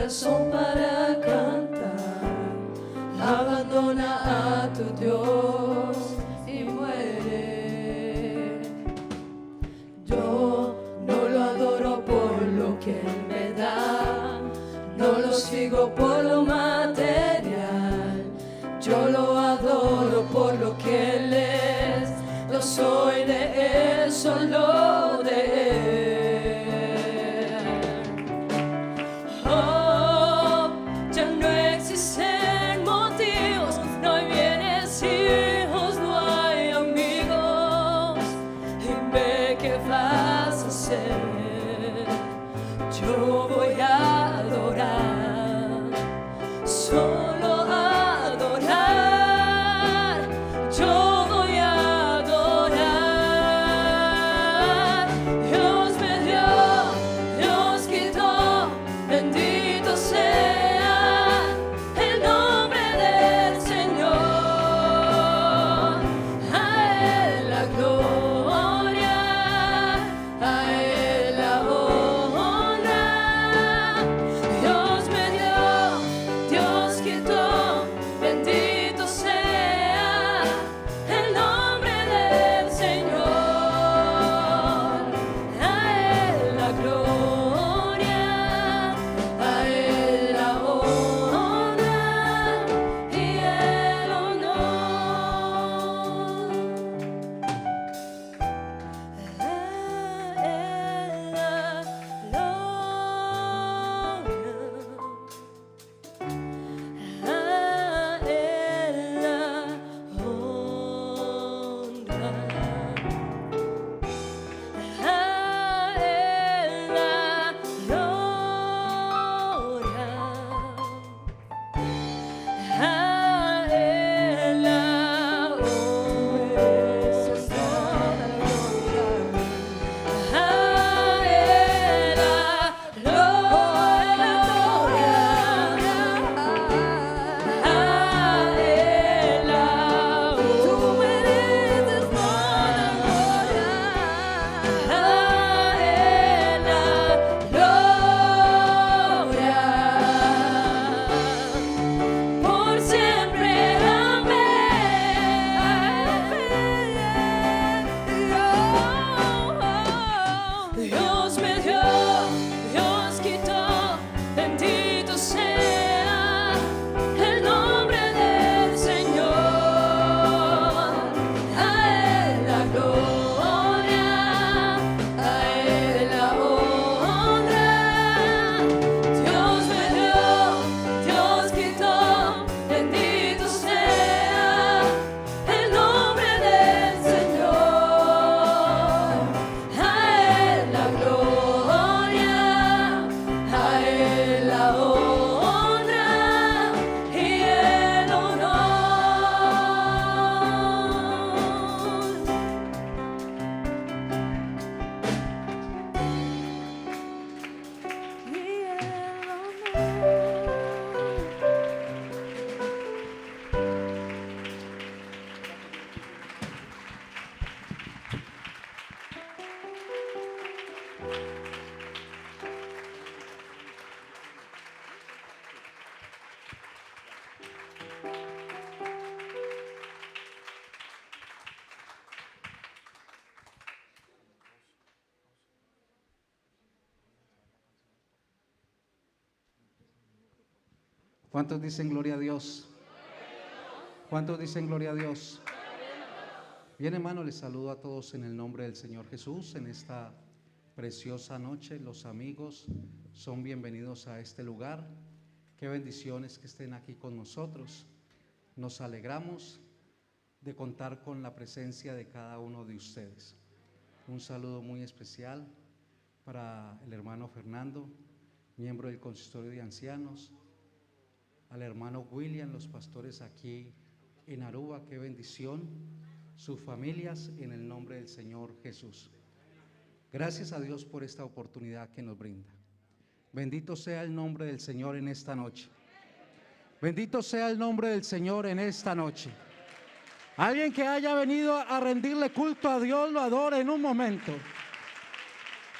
razón para cantar. Abandona a tu Dios y muere. Yo no lo adoro por lo que Él me da, no lo sigo por lo material. Yo lo adoro por lo que Él es. Yo soy de Él, solo de Él. Oh, ya no existen motivos, no hay bienes, hijos, no hay amigos. Dime qué vas a hacer. Yo voy a adorar, solo adorar. Yo voy a adorar. Dios me dio, Dios quitó, bendito sea el nombre del Señor. A Él la gloria, a Él la honra. Dios me dio, Dios quitó, bendito sea el nombre del Señor. A Él la gloria, a Él la honra y el honor. Por siempre, amén. Dios me dio, Dios quitó, bendito sea el nombre del Señor. A Él la gloria, a Él la honra. Dios me dio, Dios quitó, bendito sea el nombre del Señor. A Él la gloria, a Él la honra y el honor. ¿Cuántos dicen gloria a Dios? ¿Cuántos dicen gloria a Dios? Bien, hermano, les saludo a todos en el nombre del Señor Jesús. En esta preciosa noche, los amigos son bienvenidos a este lugar. Qué bendiciones que estén aquí con nosotros. Nos alegramos de contar con la presencia de cada uno de ustedes. Un saludo muy especial para el hermano Fernando, miembro del consistorio de ancianos, al hermano William, los pastores aquí en Aruba. Qué bendición, sus familias, en el nombre del Señor Jesús. Gracias a Dios por esta oportunidad que nos brinda. Bendito sea el nombre del Señor en esta noche. Bendito sea el nombre del Señor en esta noche. Alguien que haya venido a rendirle culto a Dios, lo adore en un momento.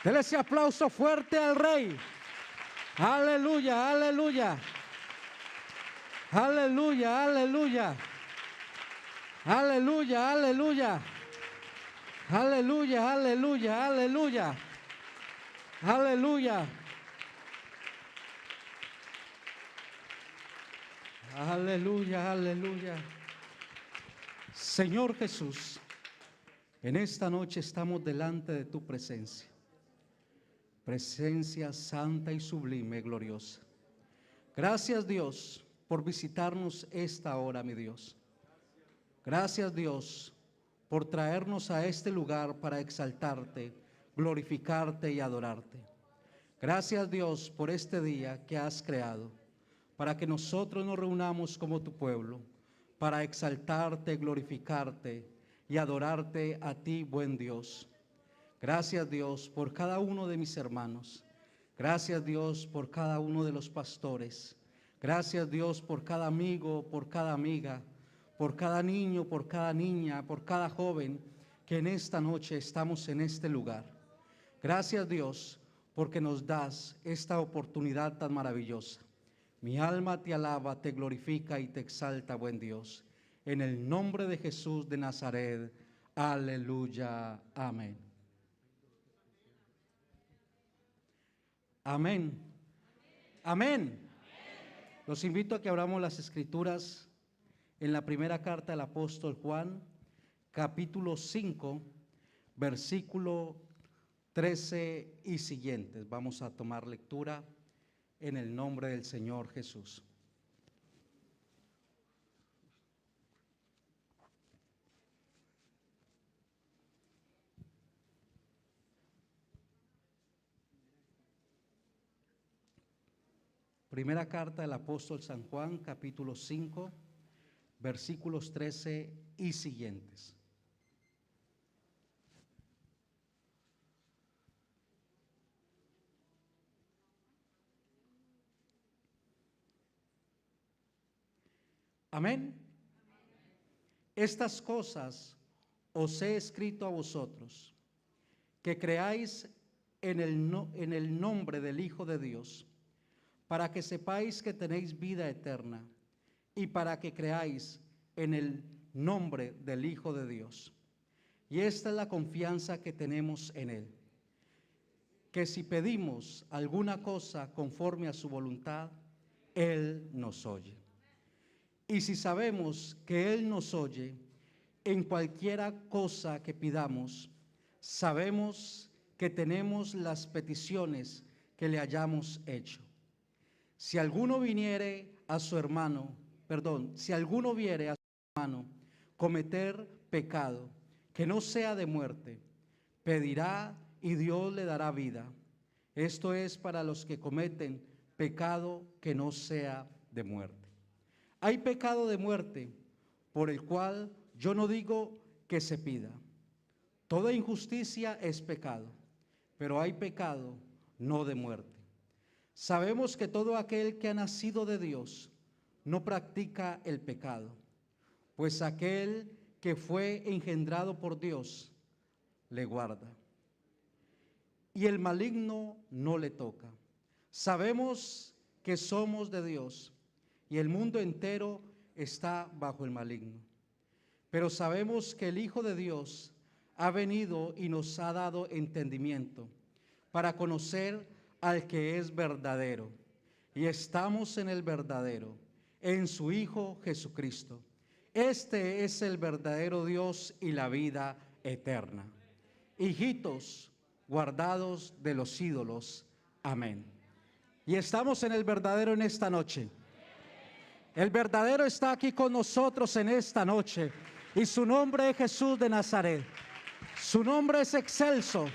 Dele ese aplauso fuerte al Rey. Aleluya, aleluya. Aleluya, aleluya. Aleluya, aleluya. Aleluya, aleluya, aleluya. Aleluya. Aleluya, aleluya. Señor Jesús, en esta noche estamos delante de tu presencia. Presencia santa y sublime, gloriosa. Gracias, Dios, por visitarnos esta hora, mi Dios. Gracias, Dios, por traernos a este lugar para exaltarte, glorificarte y adorarte. Gracias, Dios, por este día que has creado, para que nosotros nos reunamos como tu pueblo, para exaltarte, glorificarte y adorarte a ti, buen Dios. Gracias, Dios, por cada uno de mis hermanos. Gracias, Dios, por cada uno de los pastores. Gracias, Dios, por cada amigo, por cada amiga, por cada niño, por cada niña, por cada joven que en esta noche estamos en este lugar. Gracias, Dios, porque nos das esta oportunidad tan maravillosa. Mi alma te alaba, te glorifica y te exalta, buen Dios. En el nombre de Jesús de Nazaret. Aleluya. Amén. Amén. Amén. Los invito a que abramos las escrituras en la primera carta del apóstol Juan, capítulo 5, versículo 13 y siguientes. Vamos a tomar lectura en el nombre del Señor Jesús. Primera carta del apóstol San Juan, capítulo 5, versículos 13 y siguientes. Amén. Estas cosas os he escrito a vosotros, que creáis en el nombre del Hijo de Dios, para que sepáis que tenéis vida eterna, y para que creáis en el nombre del Hijo de Dios. Y esta es la confianza que tenemos en Él, que si pedimos alguna cosa conforme a su voluntad, Él nos oye. Y si sabemos que Él nos oye, en cualquiera cosa que pidamos, sabemos que tenemos las peticiones que le hayamos hecho. Si alguno viere a su hermano cometer pecado que no sea de muerte, pedirá y Dios le dará vida. Esto es para los que cometen pecado que no sea de muerte. Hay pecado de muerte, por el cual yo no digo que se pida. Toda injusticia es pecado, pero hay pecado no de muerte. Sabemos que todo aquel que ha nacido de Dios no practica el pecado, pues aquel que fue engendrado por Dios le guarda, y el maligno no le toca. Sabemos que somos de Dios, y el mundo entero está bajo el maligno. Pero sabemos que el Hijo de Dios ha venido y nos ha dado entendimiento para conocer al que es verdadero. Y estamos en el verdadero, en su Hijo Jesucristo. Este es el verdadero Dios y la vida eterna. Hijitos guardados de los ídolos. Amén. Y estamos en el verdadero en esta noche. El verdadero está aquí con nosotros en esta noche, y su nombre es Jesús de Nazaret. Su nombre es excelso,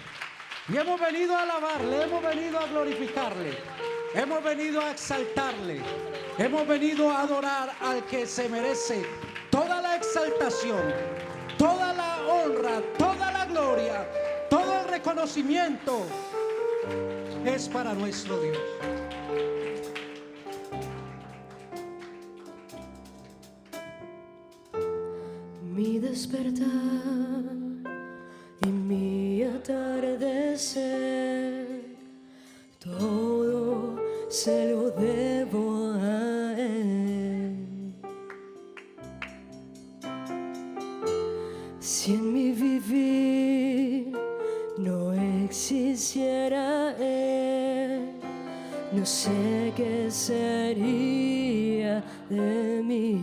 y hemos venido a alabarle, hemos venido a glorificarle, hemos venido a exaltarle, hemos venido a adorar al que se merece toda la exaltación, toda la honra, toda la gloria, todo el reconocimiento es para nuestro Dios. Mi despertar y mi atardecer, todo se lo debo a Él. Si en mi vivir no existiera Él, no sé qué sería de mí,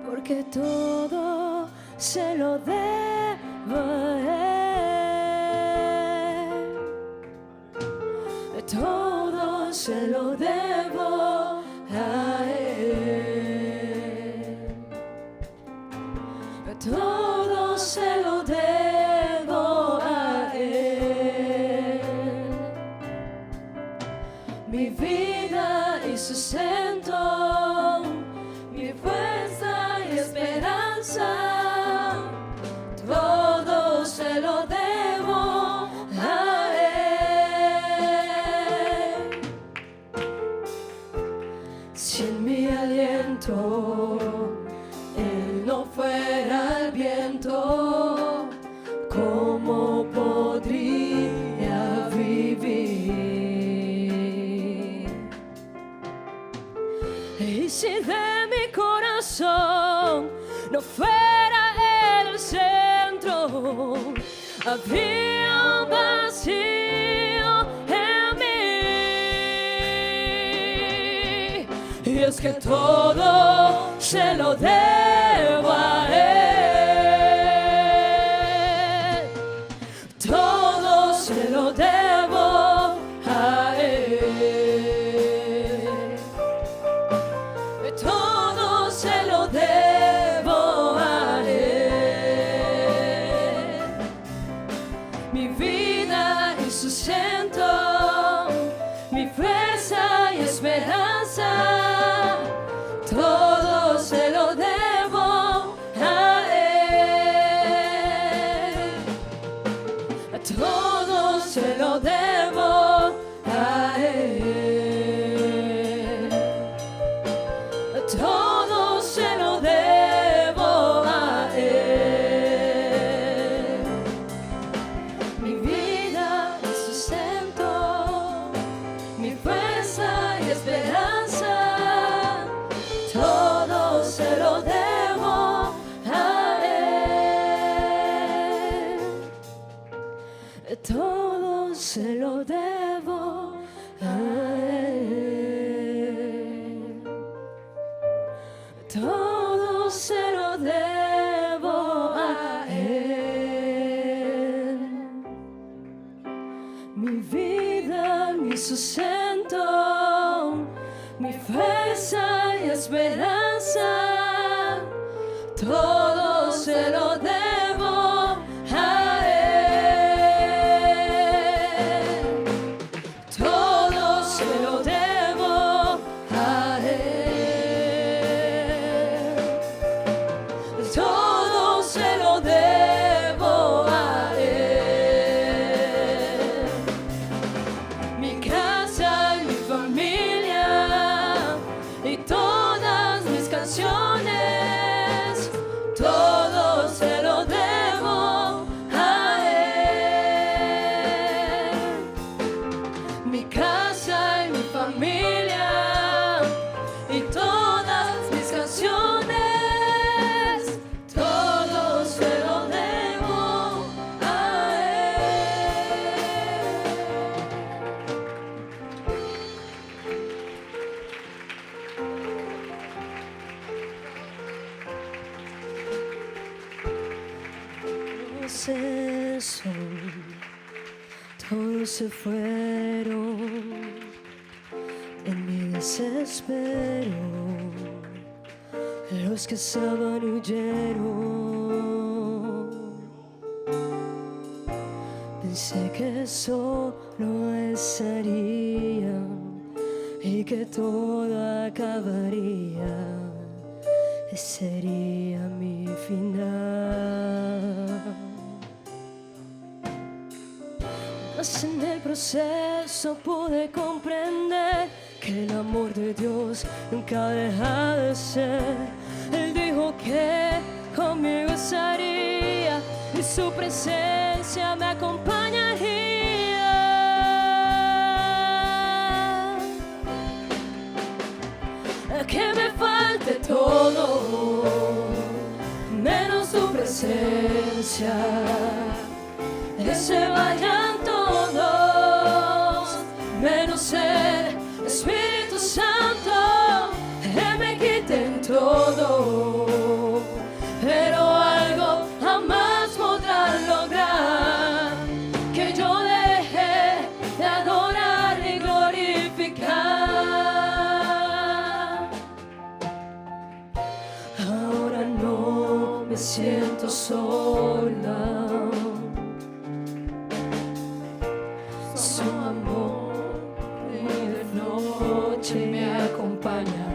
porque todo se lo debo a Él, todo se lo debo a Él, todo se lo debo a Él, mi vida y sustento, mi fuerza y esperanza, todo se lo debo a Él. Si en mi aliento Él no fuera el viento, ¿cómo podría vivir? Y si de mi corazón no fuera Él el centro, habría un vacío en mí. Y es que todo se lo debo a Él, todo se lo debo a Él, todo se lo debo a Él, mi vida y sustento, mi fuerza y esperanza, todo se lo debo a Él, todo se lo debo a Él, todo se lo debo a Él, mi vida y sustento, mi fuerza y esperanza, todo se lo debo a Él, todo se lo debo a Él, todo se lo debo a Él, mi vida, mi sustento, mi fuerza y esperanza, todo se lo debo a Él, todo se lo debo a Él, todo se lo debo a Él, mi casa y mi familia y todas mis canciones, todo se lo debo a Él, mi casa y mi familia y todas mis canciones, todo se lo debo a Él. Proceso, todos se fueron en mi desespero, los que estaban huyeron. Pensé que solo estaría y que todo acabaría, ese sería mi final. Mas en el proceso pude comprender que el amor de Dios nunca deja de ser. Él dijo que conmigo estaría y su presencia me acompañaría. que me falte todo, menos tu presencia, que se vayan todos, menos el Espíritu Santo, que me quiten todo, pero algo jamás podrá lograr, que yo deje de adorar y glorificar. Ahora no me siento sola, su amor de noche me acompaña.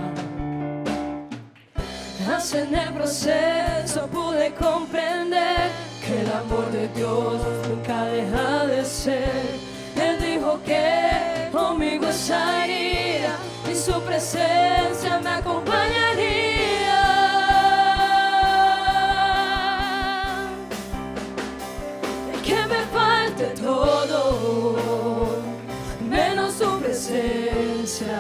Hace en el proceso pude comprender que el amor de Dios nunca deja de ser. Él dijo que conmigo estaría y su presencia me acompañaría. Que me falte todo, menos su presencia,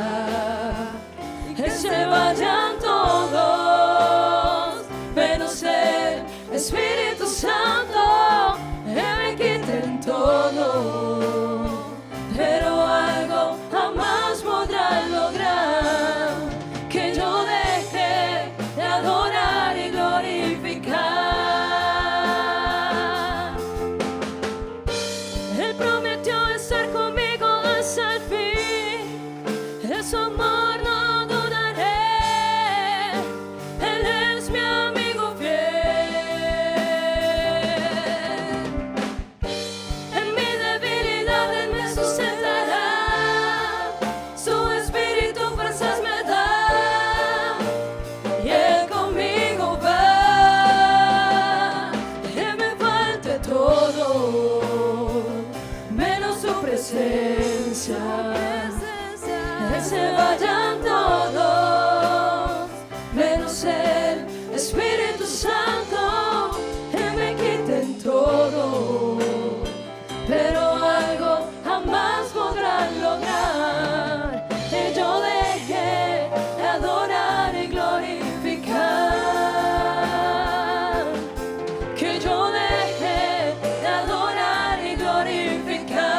que se vayan todos, menos el Espíritu Santo, que me quiten todo, pero algo jamás podrá lograr, que yo deje de adorar y glorificar. Él prometió estar conmigo hasta el fin, de su amor no dudaré, Él es mi amigo fiel. En mi debilidad Él me sustentará, su espíritu fuerzas me da, y Él conmigo va. Que me falte todo, menos su presencia, que se vayan todos, menos el Espíritu Santo, que me quiten todo, pero algo jamás podrán lograr, que yo deje de adorar y glorificar, que yo deje de adorar y glorificar,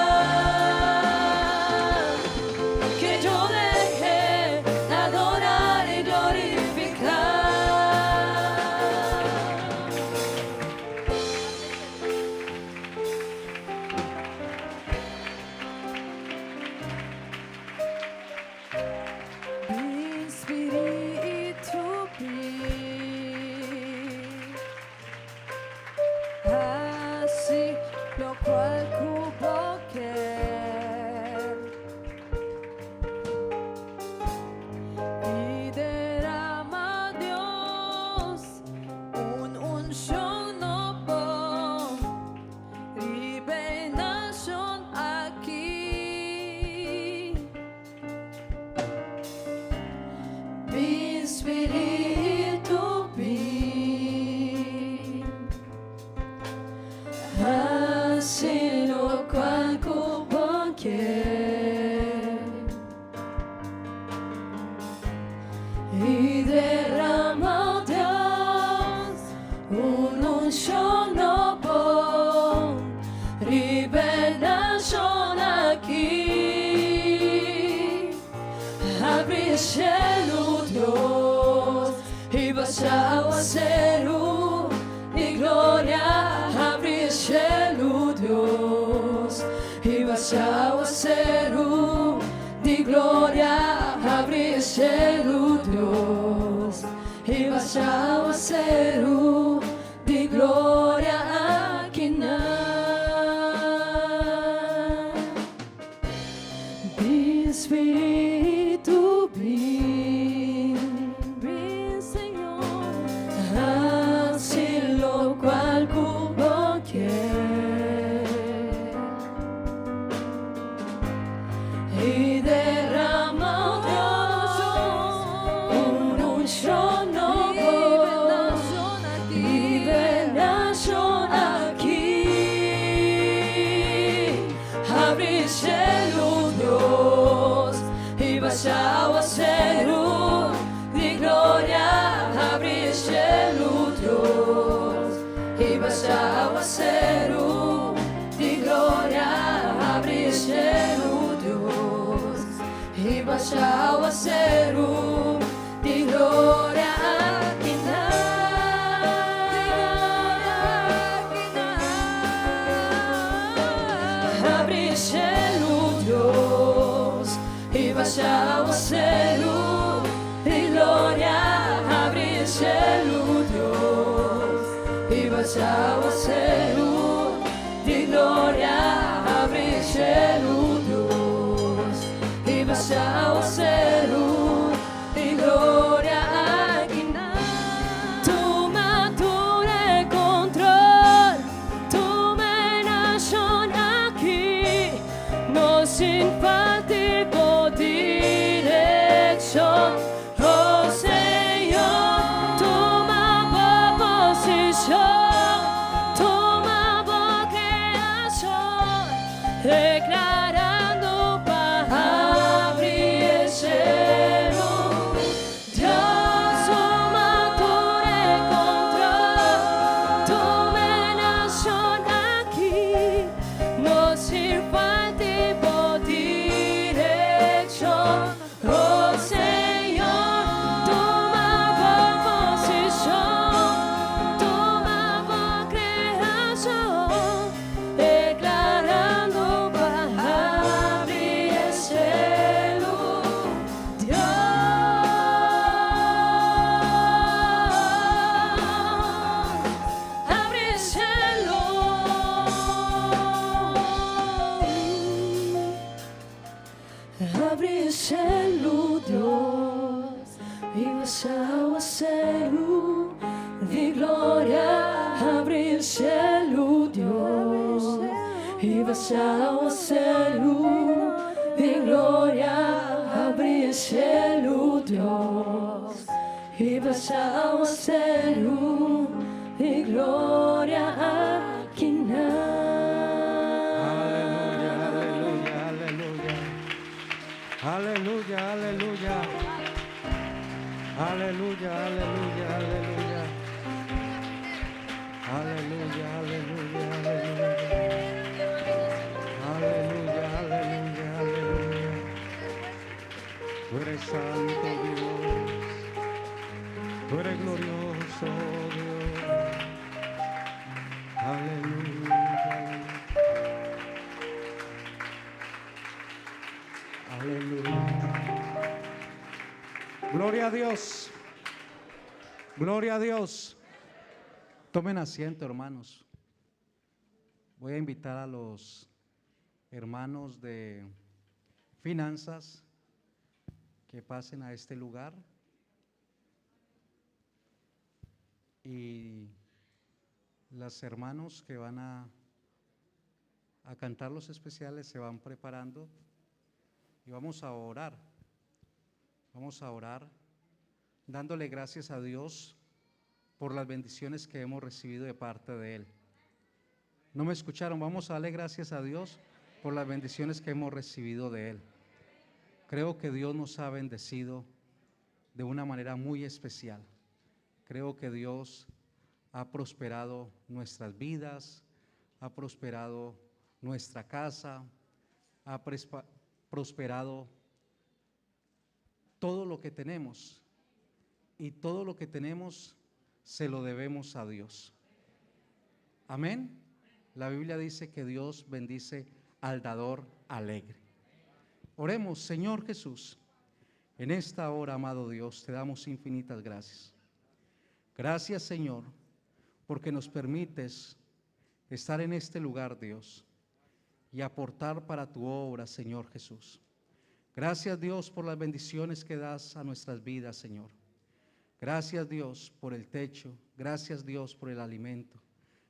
que yo deje de adorar y glorificar. Mi espíritu así lo cual cupo que y derrama Dios un unción no por revelación aquí. Mi espíritu así lo cual cupo que y derrama Dios un unción no por revelación aquí. Abrí el cielo, Dios, y vas a hacer y gloria. Abrí el cielo, Dios, y vas a hacer di gloria. Abrí el cielo, Dios, y vas a hacer di gloria aquí mi espíritu ven, Señor, así lo cual cupo quiere y derrama Dios un unción no aguacero de gloria, abre el cielo, Dios. Y vaya aguacero de gloria, aquí abre el cielo, Dios. Y vaya aguacero de gloria, abre el cielo, Dios. Y vaya aguacero de gloria, abre el cielo, Dios. Y vaya aguacero de gloria, aquí toma tu el control, toma en acción aquí, no sin falta por dirección. Oh Señor, toma posición, toma por creación, declarando para abrir el cielo. Dios, toma tu el control, toma en acción aquí, no sin falta por dirección. Oh Señor, toma por posición, toma por creación, declarando para abrir el cielo. Dios, abre el cielo. Abre el cielo, Dios, y vas a aguacero de gloria. Abre el cielo, Dios, y vas a aguacero de gloria. Abre el cielo, Dios, y vas a aguacero de gloria. Aquí Aleluya, aleluya, aleluya. Aleluya, aleluya. Aleluya, aleluya, aleluya. Aleluya, aleluya, aleluya. Aleluya, aleluya, aleluya. Tú eres santo Dios. Tú eres glorioso Dios. Aleluya. Aleluya. Gloria a Dios. Gloria a Dios. Tomen asiento, hermanos. Voy a invitar a los hermanos de finanzas que pasen a este lugar. Y los hermanos que van a cantar los especiales se van preparando. Y vamos a orar dándole gracias a Dios por las bendiciones que hemos recibido de parte de Él. ¿No me escucharon? Vamos a darle gracias a Dios por las bendiciones que hemos recibido de Él. Creo que Dios nos ha bendecido de una manera muy especial. Creo que Dios ha prosperado nuestras vidas, ha prosperado nuestra casa, ha prosperado todo lo que tenemos, y todo lo que tenemos se lo debemos a Dios. Amén. La Biblia dice que Dios bendice al dador alegre. Oremos. Señor Jesús, en esta hora, amado Dios, te damos infinitas gracias. Gracias, Señor, porque nos permites estar en este lugar, Dios, y aportar para tu obra, Señor Jesús. Gracias, Dios, por las bendiciones que das a nuestras vidas, Señor. Gracias, Dios, por el techo. Gracias, Dios, por el alimento.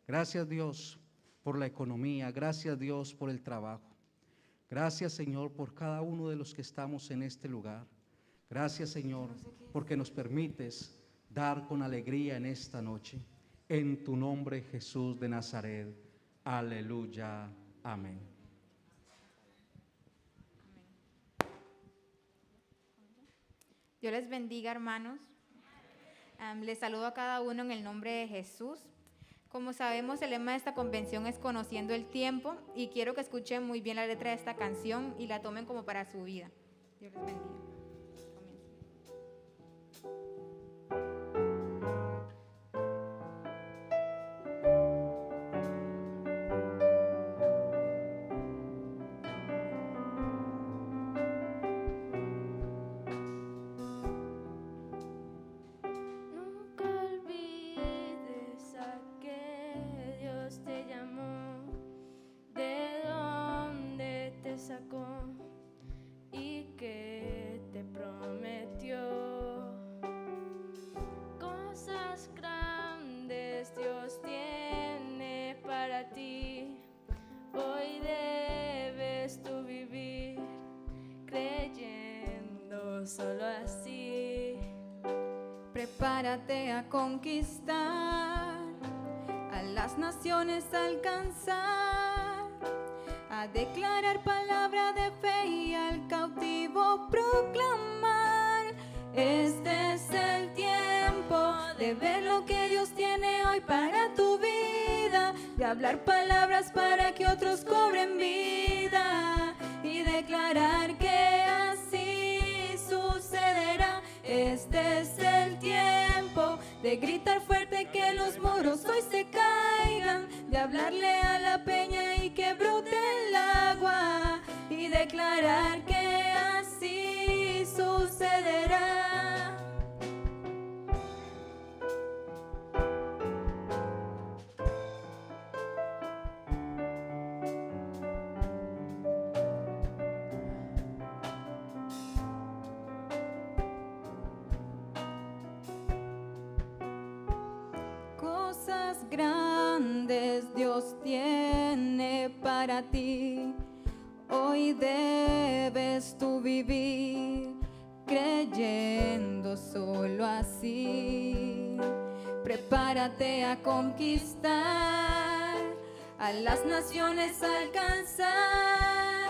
Gracias, Dios, por la economía. Gracias, Dios, por el trabajo. Gracias, Señor, por cada uno de los que estamos en este lugar. Gracias, Señor, porque nos permites dar con alegría en esta noche. En tu nombre, Jesús de Nazaret. Aleluya. Amén. Dios les bendiga, hermanos. Les saludo a cada uno en el nombre de Jesús. Como sabemos, el lema de esta convención es Conociendo el Tiempo y quiero que escuchen muy bien la letra de esta canción y la tomen como para su vida. Dios les bendiga. Nunca olvides a que Dios te llamó, de dónde te sacó y que te prometió. Cosas grandes Dios tiene para ti. Hoy debes tú vivir creyendo solo así. Prepárate a conquistar, a las naciones alcanzar, a declarar palabra de fe y al cautivo proclamar. Este es el tiempo de ver lo que Dios tiene hoy para tu vida, de hablar palabras para que otros cobren vida y declarar que así sucederá. Este es el tiempo de gritar fuerte que los muros hoy se caigan, de hablarle a la peña y que brote el agua y declarar que así sucederá. Cosas grandes Dios tiene para ti. Hoy debes tú vivir creyendo solo así. Prepárate a conquistar, a las naciones alcanzar,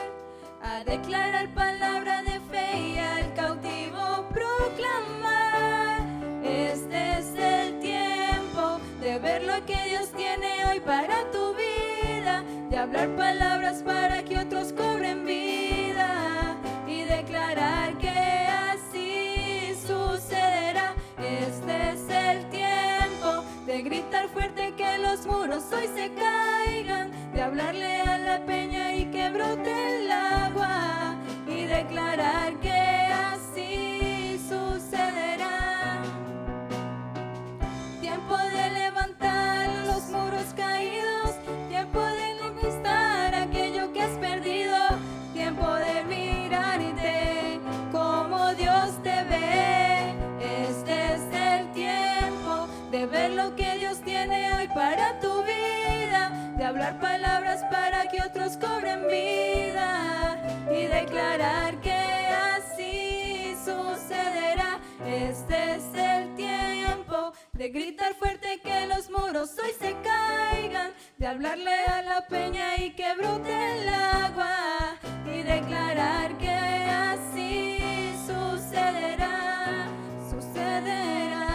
a declarar palabra de fe y al cautivo proclamar. Este es el tiempo de ver lo que Dios tiene hoy para tu vida, de hablar palabras para que otros cobren vida y declarar que así sucederá. Este es el tiempo de gritar fuerte que los muros hoy se caigan, de hablarle a la peña y que brote el agua y declarar que así sucederá. Tiempo de levantar los muros caídos, tiempo de conquistar aquello que has perdido, tiempo de mirarte como Dios te ve. Este es el tiempo de ver lo que Dios tiene hoy para tu vida, de hablar palabras para que otros cobren vida y declarar que así sucederá. Este es el tiempo de gritar fuerte que los muros hoy se caigan, de hablarle a la peña y que brote el agua y declarar que así sucederá, sucederá.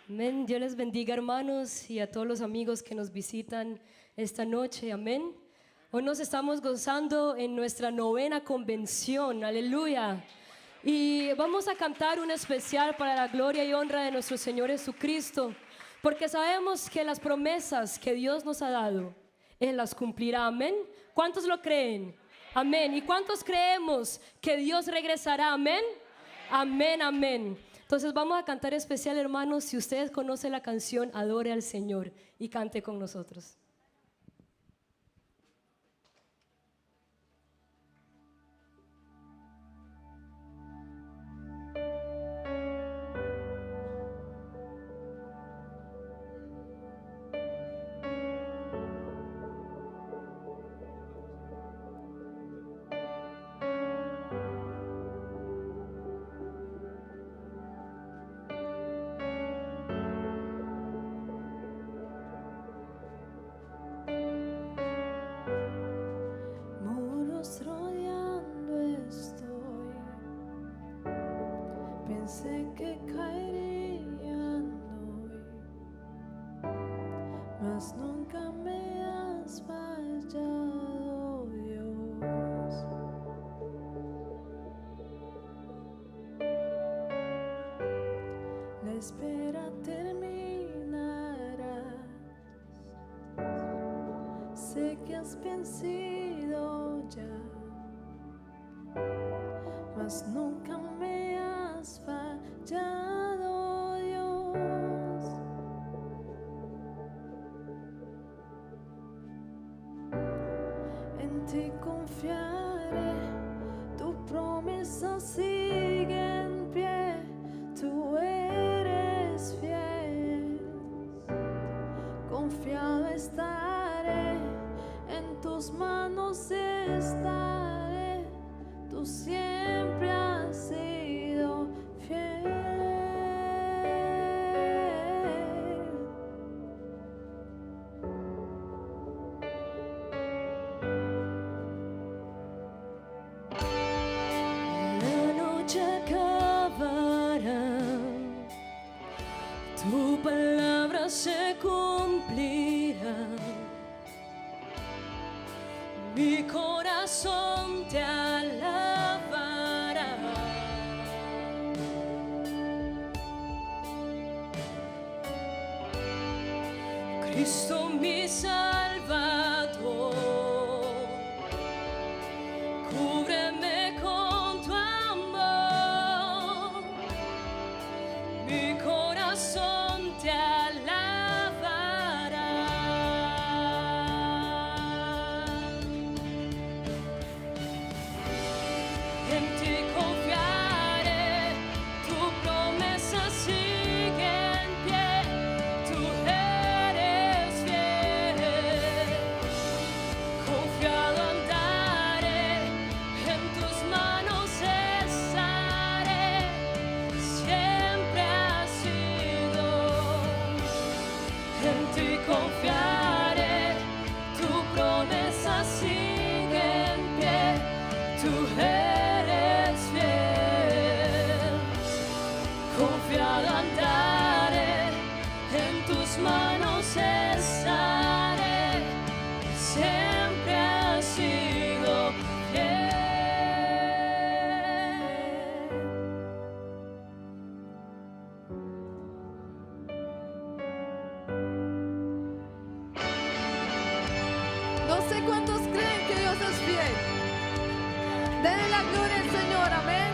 Amén. Dios les bendiga, hermanos, y a todos los amigos que nos visitan esta noche. Amén. Hoy nos estamos gozando en nuestra 9ª convención. Aleluya. Y vamos a cantar un especial para la gloria y honra de nuestro Señor Jesucristo, porque sabemos que las promesas que Dios nos ha dado, Él las cumplirá. Amén. ¿Cuántos lo creen? Amén. ¿Y cuántos creemos que Dios regresará? Amén. Amén, amén. Entonces vamos a cantar especial, hermanos. Si ustedes conocen la canción, adore al Señor y cante con nosotros. caerían hoy, mas nunca me has fallado, Dios. La espera terminará. Sé que has vencido ya, mas nunca me has fallado, Dios. En ti confiaré, tu promesa sigue en pie, tú eres fiel. Confiado estaré, en tus manos estaré, tú siempre has sido fiel. La noche acabará, tu palabra se cumplirá. Mi corazón te alabará. Cristo mi Salvador, cúbreme con tu amor. Mi corazón te alabará. En ti confiaré, tu promesa sigue en pie, tú eres fiel. Confiado andaré, en tus manos estaré, siempre has sido. En ti confiaré, tu promesa sigue en pie, tú eres fiel. Confiado andaré, en tus manos estaré, siempre has sido fiel. No sé cuántos creen que Dios es fiel. Denle la gloria al Señor, amén.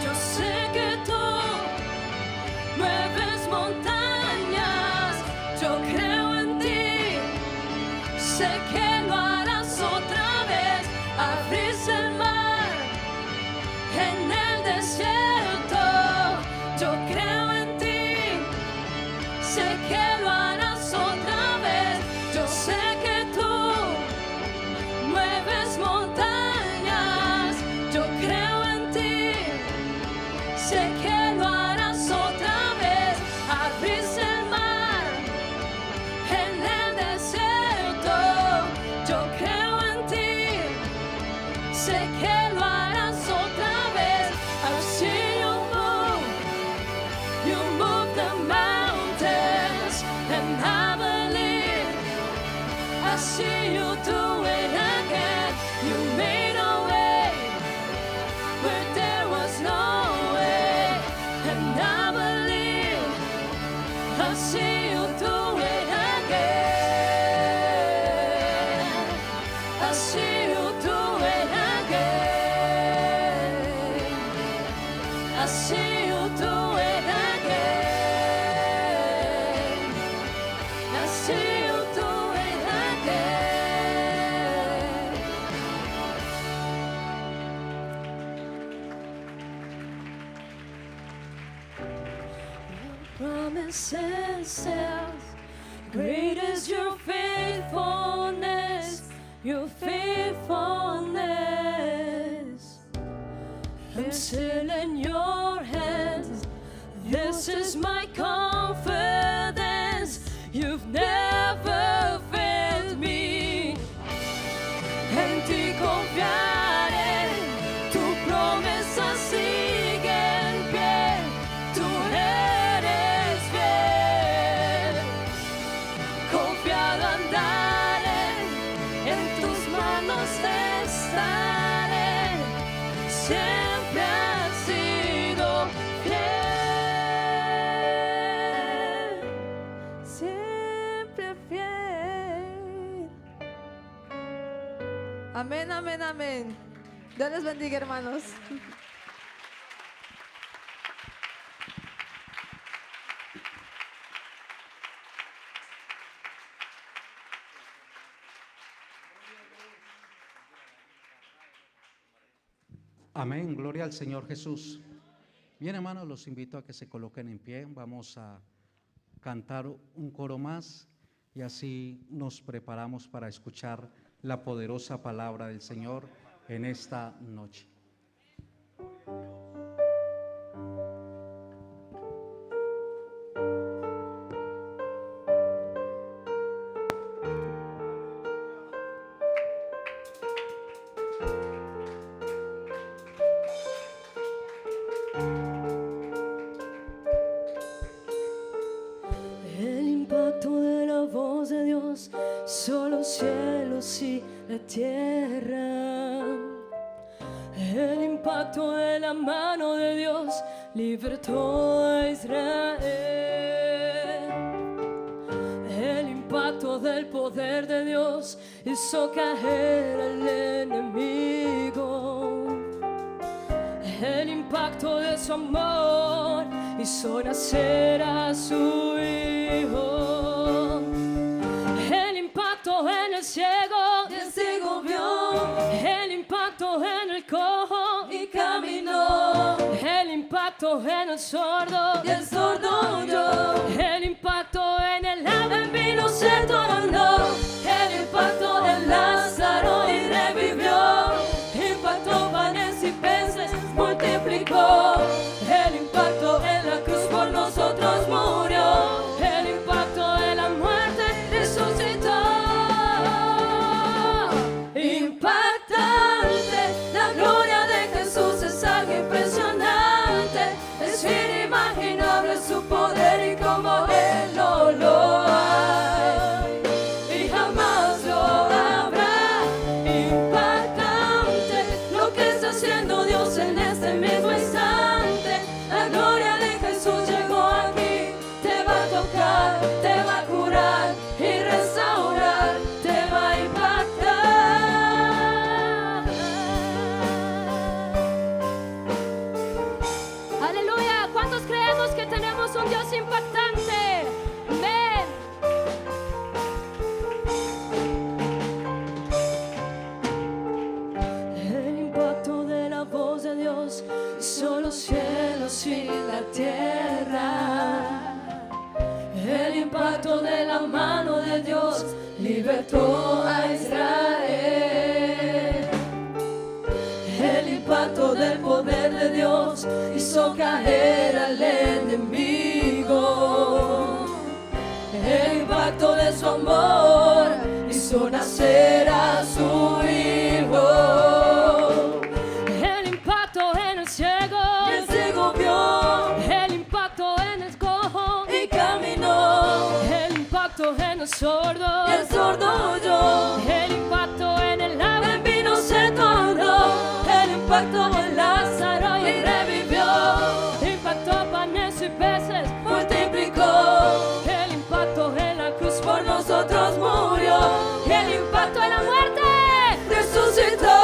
Yo sé que tú mueves montañas, yo creo en ti, sé que lo harás otra vez, abriste el mar en el desierto, yo creo en ti, sé que lo harás otra vez, yo sé que tú mueves montañas, yo creo en ti, sé que lo harás otra vez, abriste el mar en el desierto, yo creo en ti, sé que lo harás otra vez. I've seen you move the mountains, and I believe I see you do it again. You made a way where there was no way, and I believe I see you do it again. I see you do it again. I see you do it again. I see you do it again. Promises self, great is your faithfulness, your faithfulness. I'm still in your hands, This is my confidence. You've never failed me. En ti confiaré, tu promesa sigue en pie. Tú eres fiel. Confiado andaré, en tus manos estaré. Siempre has sido fiel. Siempre fiel. Amén, amén, amén. Dios les bendiga, hermanos. Amén, gloria al Señor Jesús. Bien, hermanos, los invito a que se coloquen en pie. Vamos a cantar un coro más y así nos preparamos para escuchar la poderosa palabra del Señor en esta noche. El impacto de la voz de Dios, solo los cielos y la tierra. El impacto de la mano de Dios libertó a Israel. El impacto del poder de Dios hizo caer al enemigo. El impacto de su amor hizo nacer a su hijo. El impacto en el ciego, Y el ciego vio el impacto en el cojo y caminó. el impacto en el sordo Y el sordo oyó. el impacto en el ave en vino se Tornó el impacto de Lázaro y revivió. Impactó panes y peces, multiplicó. El impacto en la cruz por nosotros murió. el impacto de la muerte Resucitó. Impactante, la gloria de Jesús es algo impresionante. Es inimaginable su poder y como Él no lo hay. Y jamás lo habrá. Impactante, lo que está haciendo Dios en este mismo instante. La gloria de Jesús llegó aquí. Te va a tocar, te va a curar y restaurar. Te va a impactar. Aleluya. ¿Cuántos creemos que tenemos un Dios impactante? Amén. El impacto de la voz de Dios hizo los cielos y la tierra. El impacto de la mano de Dios libertó a Israel. El impacto del poder de Dios hizo caer al enemigo. El impacto de su amor hizo nacer a su hijo. El impacto en el ciego, Y el ciego vio el impacto en el cojo, y caminó. el impacto en el sordo, Y el sordo oyó. el impacto en el ave El vino se tornó. El impacto en Lázaro y revivió. impactó panes y peces, Multiplicó. el impacto en la cruz Por nosotros murió. el impacto de la muerte Resucitó.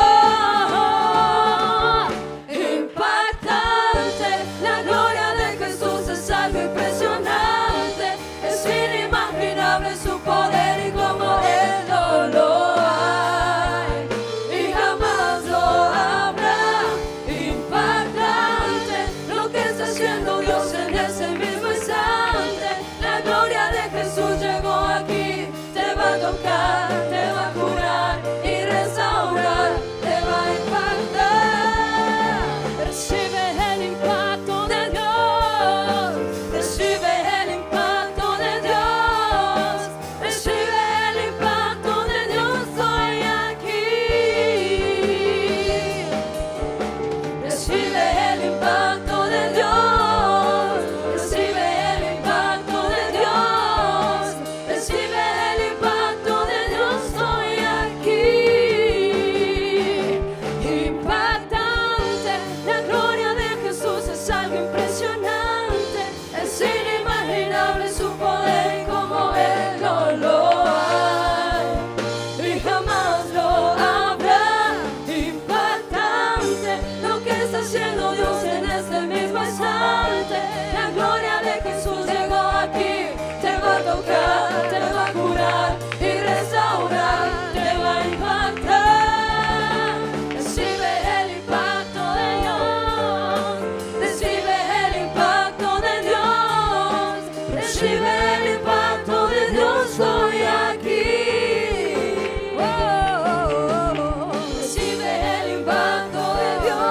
Impactante, la gloria de Jesús es algo impresionante. Es inimaginable su poder y como Él no lo hay. Y jamás lo habrá. Impactante. tocar, te va a curar y restaurar, te va a impactar. Recibe el impacto de Dios, recibe el impacto de Dios, recibe el impacto de Dios hoy aquí. Recibe el impacto de Dios,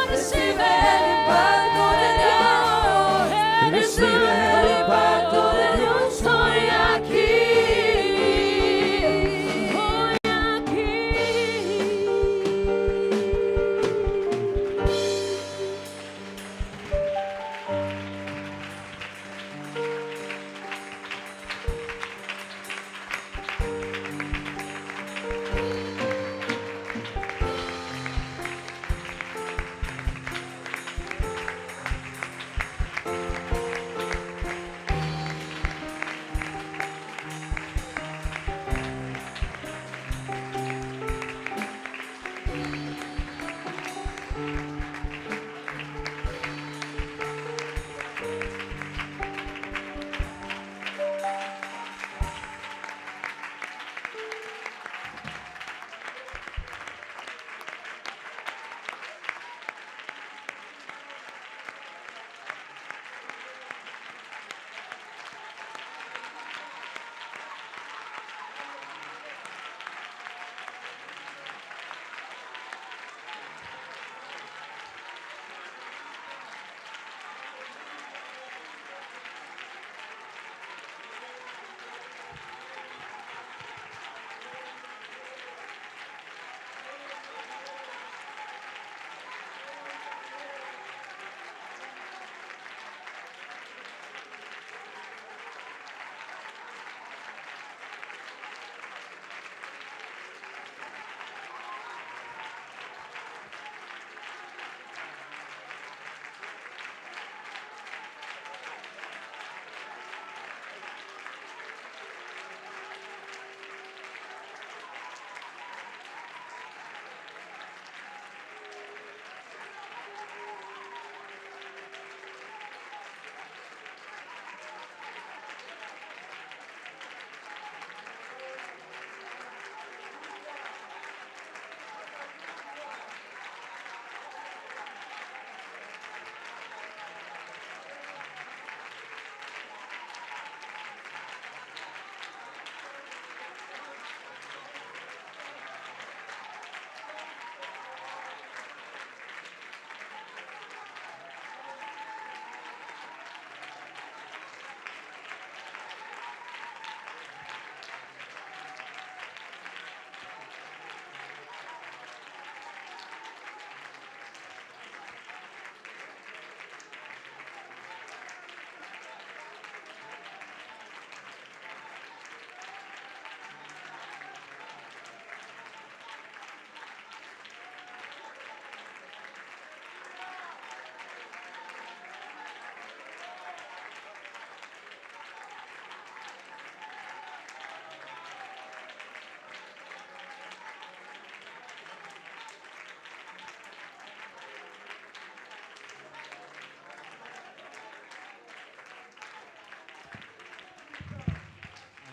recibe el impacto de Dios, recibe el impacto de Dios hoy aquí. Hoy aquí.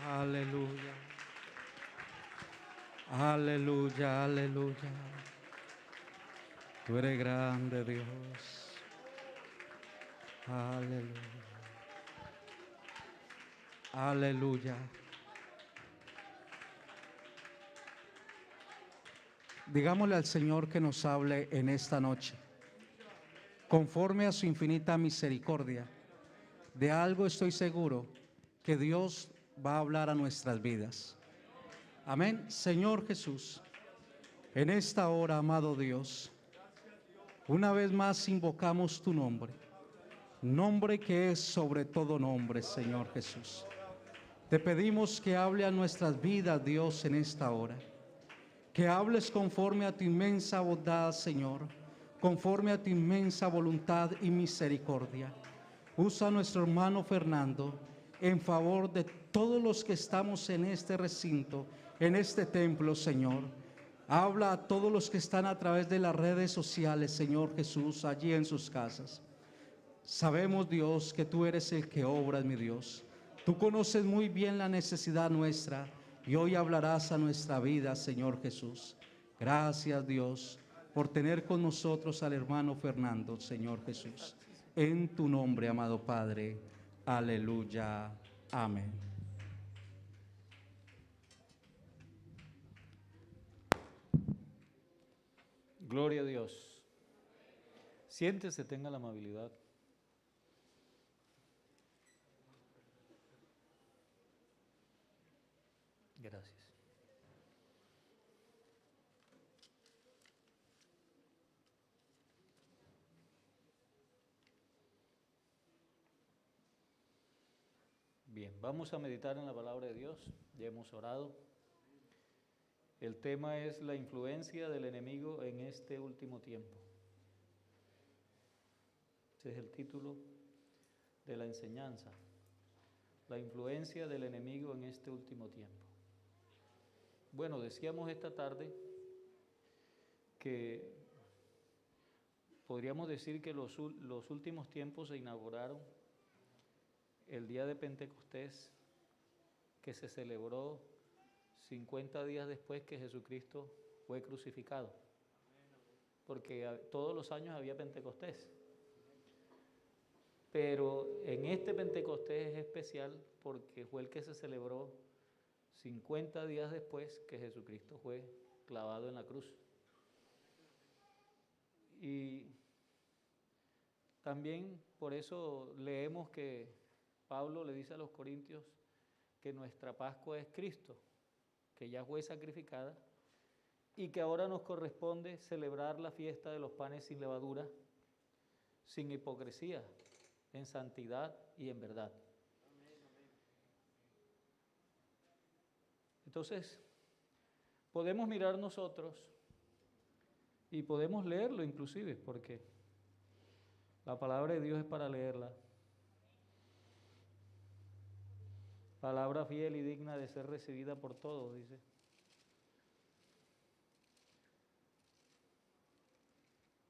Aleluya. Aleluya, aleluya. Tú eres grande, Dios. Aleluya. Aleluya. Digámosle al Señor que nos hable en esta noche. Conforme a su infinita misericordia, de algo estoy seguro, que Dios va a hablar a nuestras vidas. Amén. Señor Jesús, en esta hora, amado Dios, una vez más invocamos tu nombre, nombre que es sobre todo nombre, Señor Jesús. Te pedimos que hable a nuestras vidas, Dios, en esta hora. Que hables conforme a tu inmensa bondad, Señor, conforme a tu inmensa voluntad y misericordia. Usa a nuestro hermano Fernando en favor de todos los que estamos en este recinto, en este templo, Señor. Habla a todos los que están a través de las redes sociales, Señor Jesús, allí en sus casas. Sabemos, Dios, que tú eres el que obras, mi Dios. Tú conoces muy bien la necesidad nuestra y hoy hablarás a nuestra vida, Señor Jesús. Gracias, Dios, por tener con nosotros al hermano Fernando, Señor Jesús. En tu nombre, amado Padre. Aleluya. Amén. Gloria a Dios. Siéntese, tenga la amabilidad. Gracias. Bien, vamos a meditar en la palabra de Dios. Ya hemos orado. El tema es la influencia del enemigo en este último tiempo. Ese es el título de la enseñanza. La influencia del enemigo en este último tiempo. Bueno, decíamos esta tarde que podríamos decir que los últimos tiempos se inauguraron el día de Pentecostés, que se celebró 50 días después que Jesucristo fue crucificado, porque todos los años había Pentecostés, pero en este Pentecostés es especial porque fue el que se celebró 50 días después que Jesucristo fue clavado en la cruz. Y también por eso leemos que Pablo le dice a los corintios que nuestra Pascua es Cristo, que ya fue sacrificada y que ahora nos corresponde celebrar la fiesta de los panes sin levadura, sin hipocresía, en santidad y en verdad. Entonces, podemos mirar nosotros y podemos leerlo inclusive, porque la palabra de Dios es para leerla. Palabra fiel y digna de ser recibida por todos, dice.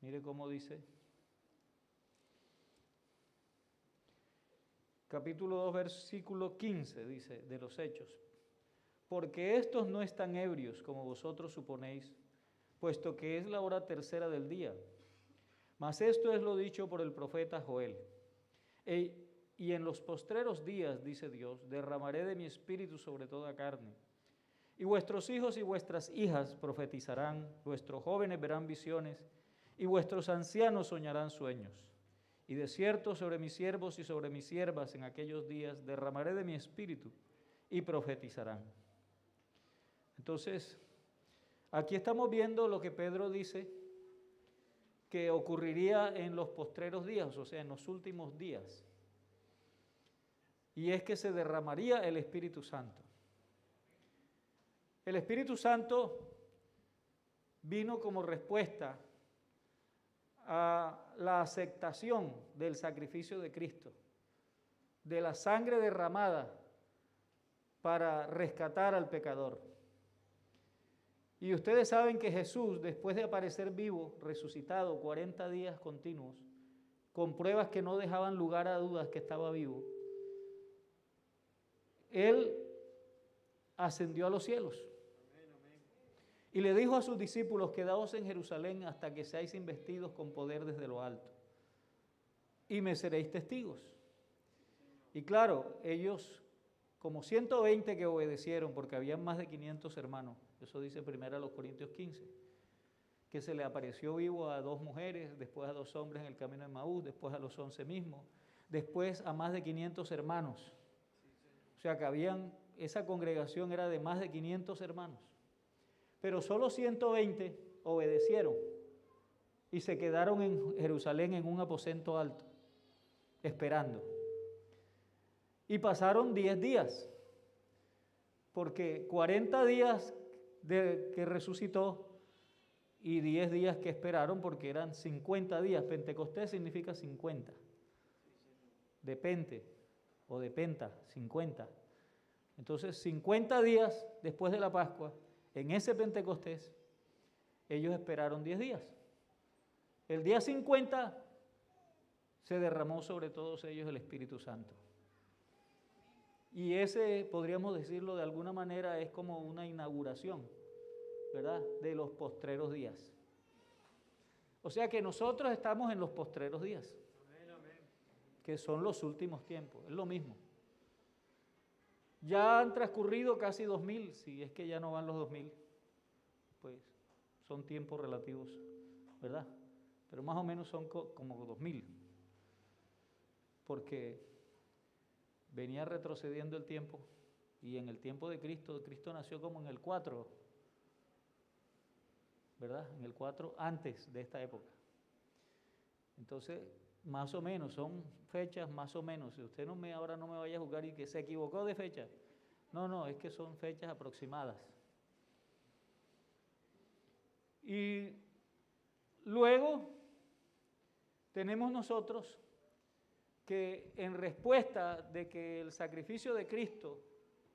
Mire cómo dice. Capítulo 2, versículo 15, dice, de los Hechos. Porque estos no están ebrios, como vosotros suponéis, puesto que es la hora tercera del día. Mas esto es lo dicho por el profeta Joel. Y en los postreros días, dice Dios, derramaré de mi espíritu sobre toda carne. Y vuestros hijos y vuestras hijas profetizarán, vuestros jóvenes verán visiones, y vuestros ancianos soñarán sueños. Y de cierto sobre mis siervos y sobre mis siervas en aquellos días derramaré de mi espíritu, y profetizarán. Entonces, aquí estamos viendo lo que Pedro dice que ocurriría en los postreros días, o sea, en los últimos días. Y es que se derramaría el Espíritu Santo. El Espíritu Santo vino como respuesta a la aceptación del sacrificio de Cristo, de la sangre derramada para rescatar al pecador. Y ustedes saben que Jesús, después de aparecer vivo, resucitado 40 días continuos, con pruebas que no dejaban lugar a dudas que estaba vivo, Él ascendió a los cielos y le dijo a sus discípulos: quedaos en Jerusalén hasta que seáis investidos con poder desde lo alto y me seréis testigos. Y claro, ellos, como 120 que obedecieron, porque habían más de 500 hermanos, eso dice 1 Corintios 15, que se le apareció vivo a 2 mujeres, después a 2 hombres en el camino de Maús, después a los 11 mismos, después a más de 500 hermanos. O sea que esa congregación era de más de 500 hermanos. Pero solo 120 obedecieron y se quedaron en Jerusalén en un aposento alto, esperando. Y pasaron 10 días, porque 40 días que resucitó y 10 días que esperaron, porque eran 50 días. Pentecostés significa 50. De pente o de penta, 50. Entonces, 50 días después de la Pascua, en ese Pentecostés, ellos esperaron 10 días. El día 50 se derramó sobre todos ellos el Espíritu Santo. Y ese, podríamos decirlo de alguna manera, es como una inauguración, ¿verdad?, de los postreros días. O sea que nosotros estamos en los postreros días, que son los últimos tiempos, es lo mismo. Ya han transcurrido casi 2000, si es que ya no van los 2000, pues son tiempos relativos, ¿verdad? Pero más o menos son como 2000, porque venía retrocediendo el tiempo, y en el tiempo de Cristo, Cristo nació como en el 4, ¿verdad? En el 4 antes de esta época. Entonces, más o menos, son fechas más o menos. Si usted ahora no me vaya a juzgar y que se equivocó de fecha. No, es que son fechas aproximadas. Y luego tenemos nosotros que en respuesta de que el sacrificio de Cristo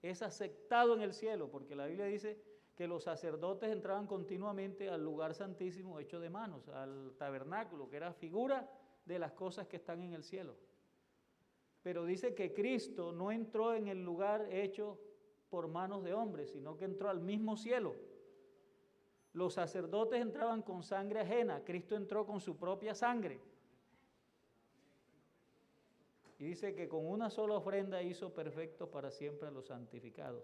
es aceptado en el cielo, porque la Biblia dice que los sacerdotes entraban continuamente al lugar santísimo hecho de manos, al tabernáculo, que era figura de las cosas que están en el cielo. Pero dice que Cristo no entró en el lugar hecho por manos de hombres, sino que entró al mismo cielo. Los sacerdotes entraban con sangre ajena, Cristo entró con su propia sangre. Y dice que con una sola ofrenda hizo perfectos para siempre a los santificados.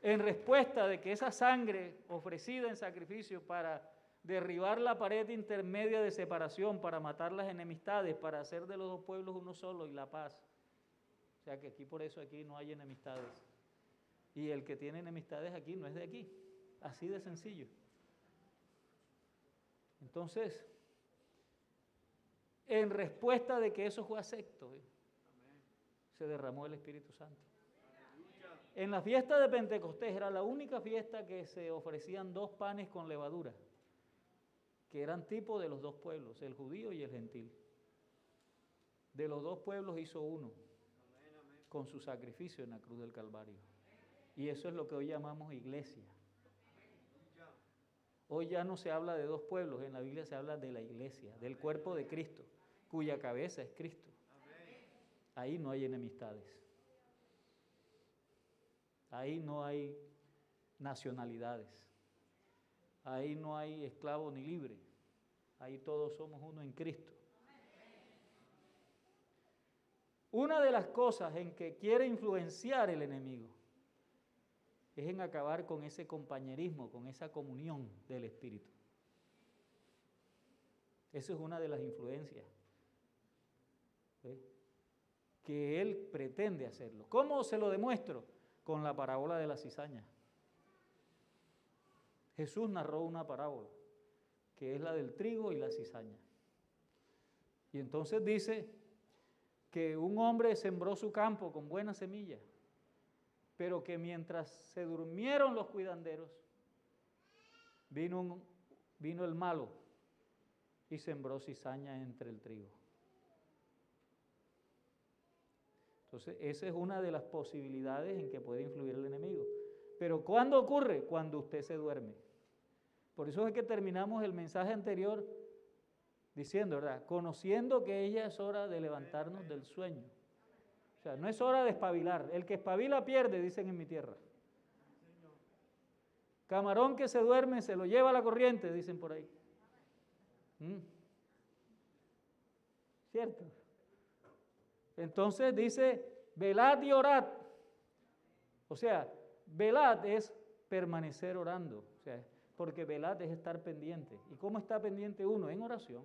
En respuesta de que esa sangre ofrecida en sacrificio para derribar la pared intermedia de separación, para matar las enemistades, para hacer de los dos pueblos uno solo y la paz. O sea que aquí, por eso aquí no hay enemistades. Y el que tiene enemistades aquí no es de aquí, así de sencillo. Entonces, en respuesta de que eso fue acepto, se derramó el Espíritu Santo. En la fiesta de Pentecostés era la única fiesta que se ofrecían 2 panes con levadura, que eran tipo de los 2 pueblos, el judío y el gentil. De los 2 pueblos hizo uno, con su sacrificio en la cruz del Calvario. Y eso es lo que hoy llamamos iglesia. Hoy ya no se habla de 2 pueblos, en la Biblia se habla de la iglesia, del cuerpo de Cristo, cuya cabeza es Cristo. Ahí no hay enemistades. Ahí no hay nacionalidades. Ahí no hay esclavo ni libre. Ahí todos somos uno en Cristo. Una de las cosas en que quiere influenciar el enemigo es en acabar con ese compañerismo, con esa comunión del Espíritu. Eso es una de las influencias, ¿sí?, que él pretende hacerlo. ¿Cómo se lo demuestro? Con la parábola de la cizaña. Jesús narró una parábola, que es la del trigo y la cizaña. Y entonces dice que un hombre sembró su campo con buena semilla, pero que mientras se durmieron los cuidanderos, vino el malo y sembró cizaña entre el trigo. Entonces, esa es una de las posibilidades en que puede influir el enemigo. Pero ¿cuándo ocurre? Cuando usted se duerme. Por eso es que terminamos el mensaje anterior diciendo, ¿verdad?, conociendo que ya es hora de levantarnos del sueño. O sea, no es hora de espabilar. El que espabila pierde, dicen en mi tierra. Camarón que se duerme se lo lleva a la corriente, dicen por ahí. ¿Cierto? Entonces dice, velad y orad. O sea, velad es permanecer orando. O sea, porque velad es estar pendiente. ¿Y cómo está pendiente uno? En oración.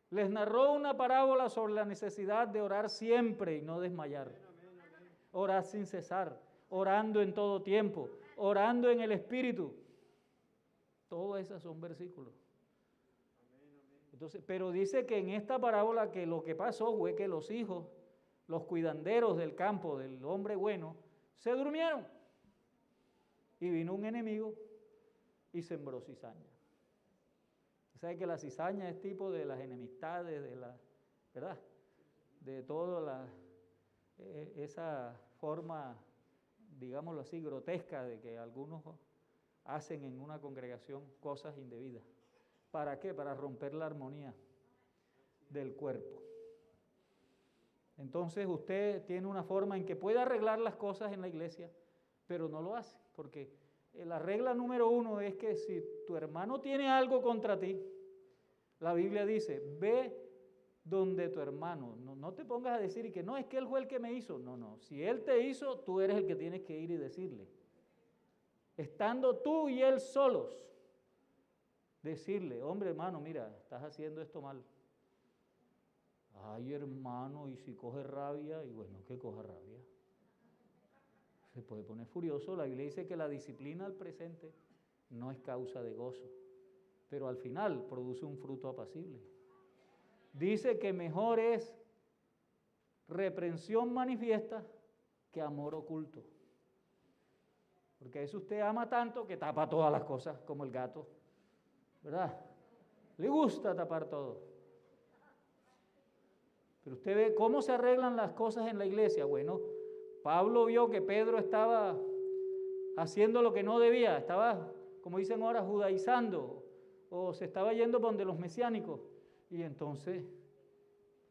Les narró una parábola sobre la necesidad de orar siempre y no desmayar. Orad sin cesar, orando en todo tiempo, orando en el Espíritu. Todos esos son versículos. Entonces, pero dice que en esta parábola que lo que pasó fue que los hijos, los cuidanderos del campo del hombre bueno, se durmieron. Y vino un enemigo y sembró cizaña. ¿Sabe que la cizaña es tipo de las enemistades, ¿verdad?, de toda esa forma, digámoslo así, grotesca de que algunos hacen en una congregación cosas indebidas? ¿Para qué? Para romper la armonía del cuerpo. Entonces usted tiene una forma en que puede arreglar las cosas en la iglesia, pero no lo hace, porque la regla número 1 es que si tu hermano tiene algo contra ti, la Biblia dice, ve donde tu hermano, no te pongas a decir y que no, es que él fue el que me hizo. No, si él te hizo, tú eres el que tienes que ir y decirle. Estando tú y él solos, decirle, hombre hermano, mira, estás haciendo esto mal. Ay hermano, y si coge rabia, y bueno, que coja rabia. Se puede poner furioso. La Biblia dice que la disciplina al presente no es causa de gozo, pero al final produce un fruto apacible. Dice que mejor es reprensión manifiesta que amor oculto. Porque a veces usted ama tanto que tapa todas las cosas, como el gato, ¿verdad? Le gusta tapar todo. Pero usted ve cómo se arreglan las cosas en la iglesia. Bueno, Pablo vio que Pedro estaba haciendo lo que no debía, estaba, como dicen ahora, judaizando, o se estaba yendo por donde los mesiánicos. Y entonces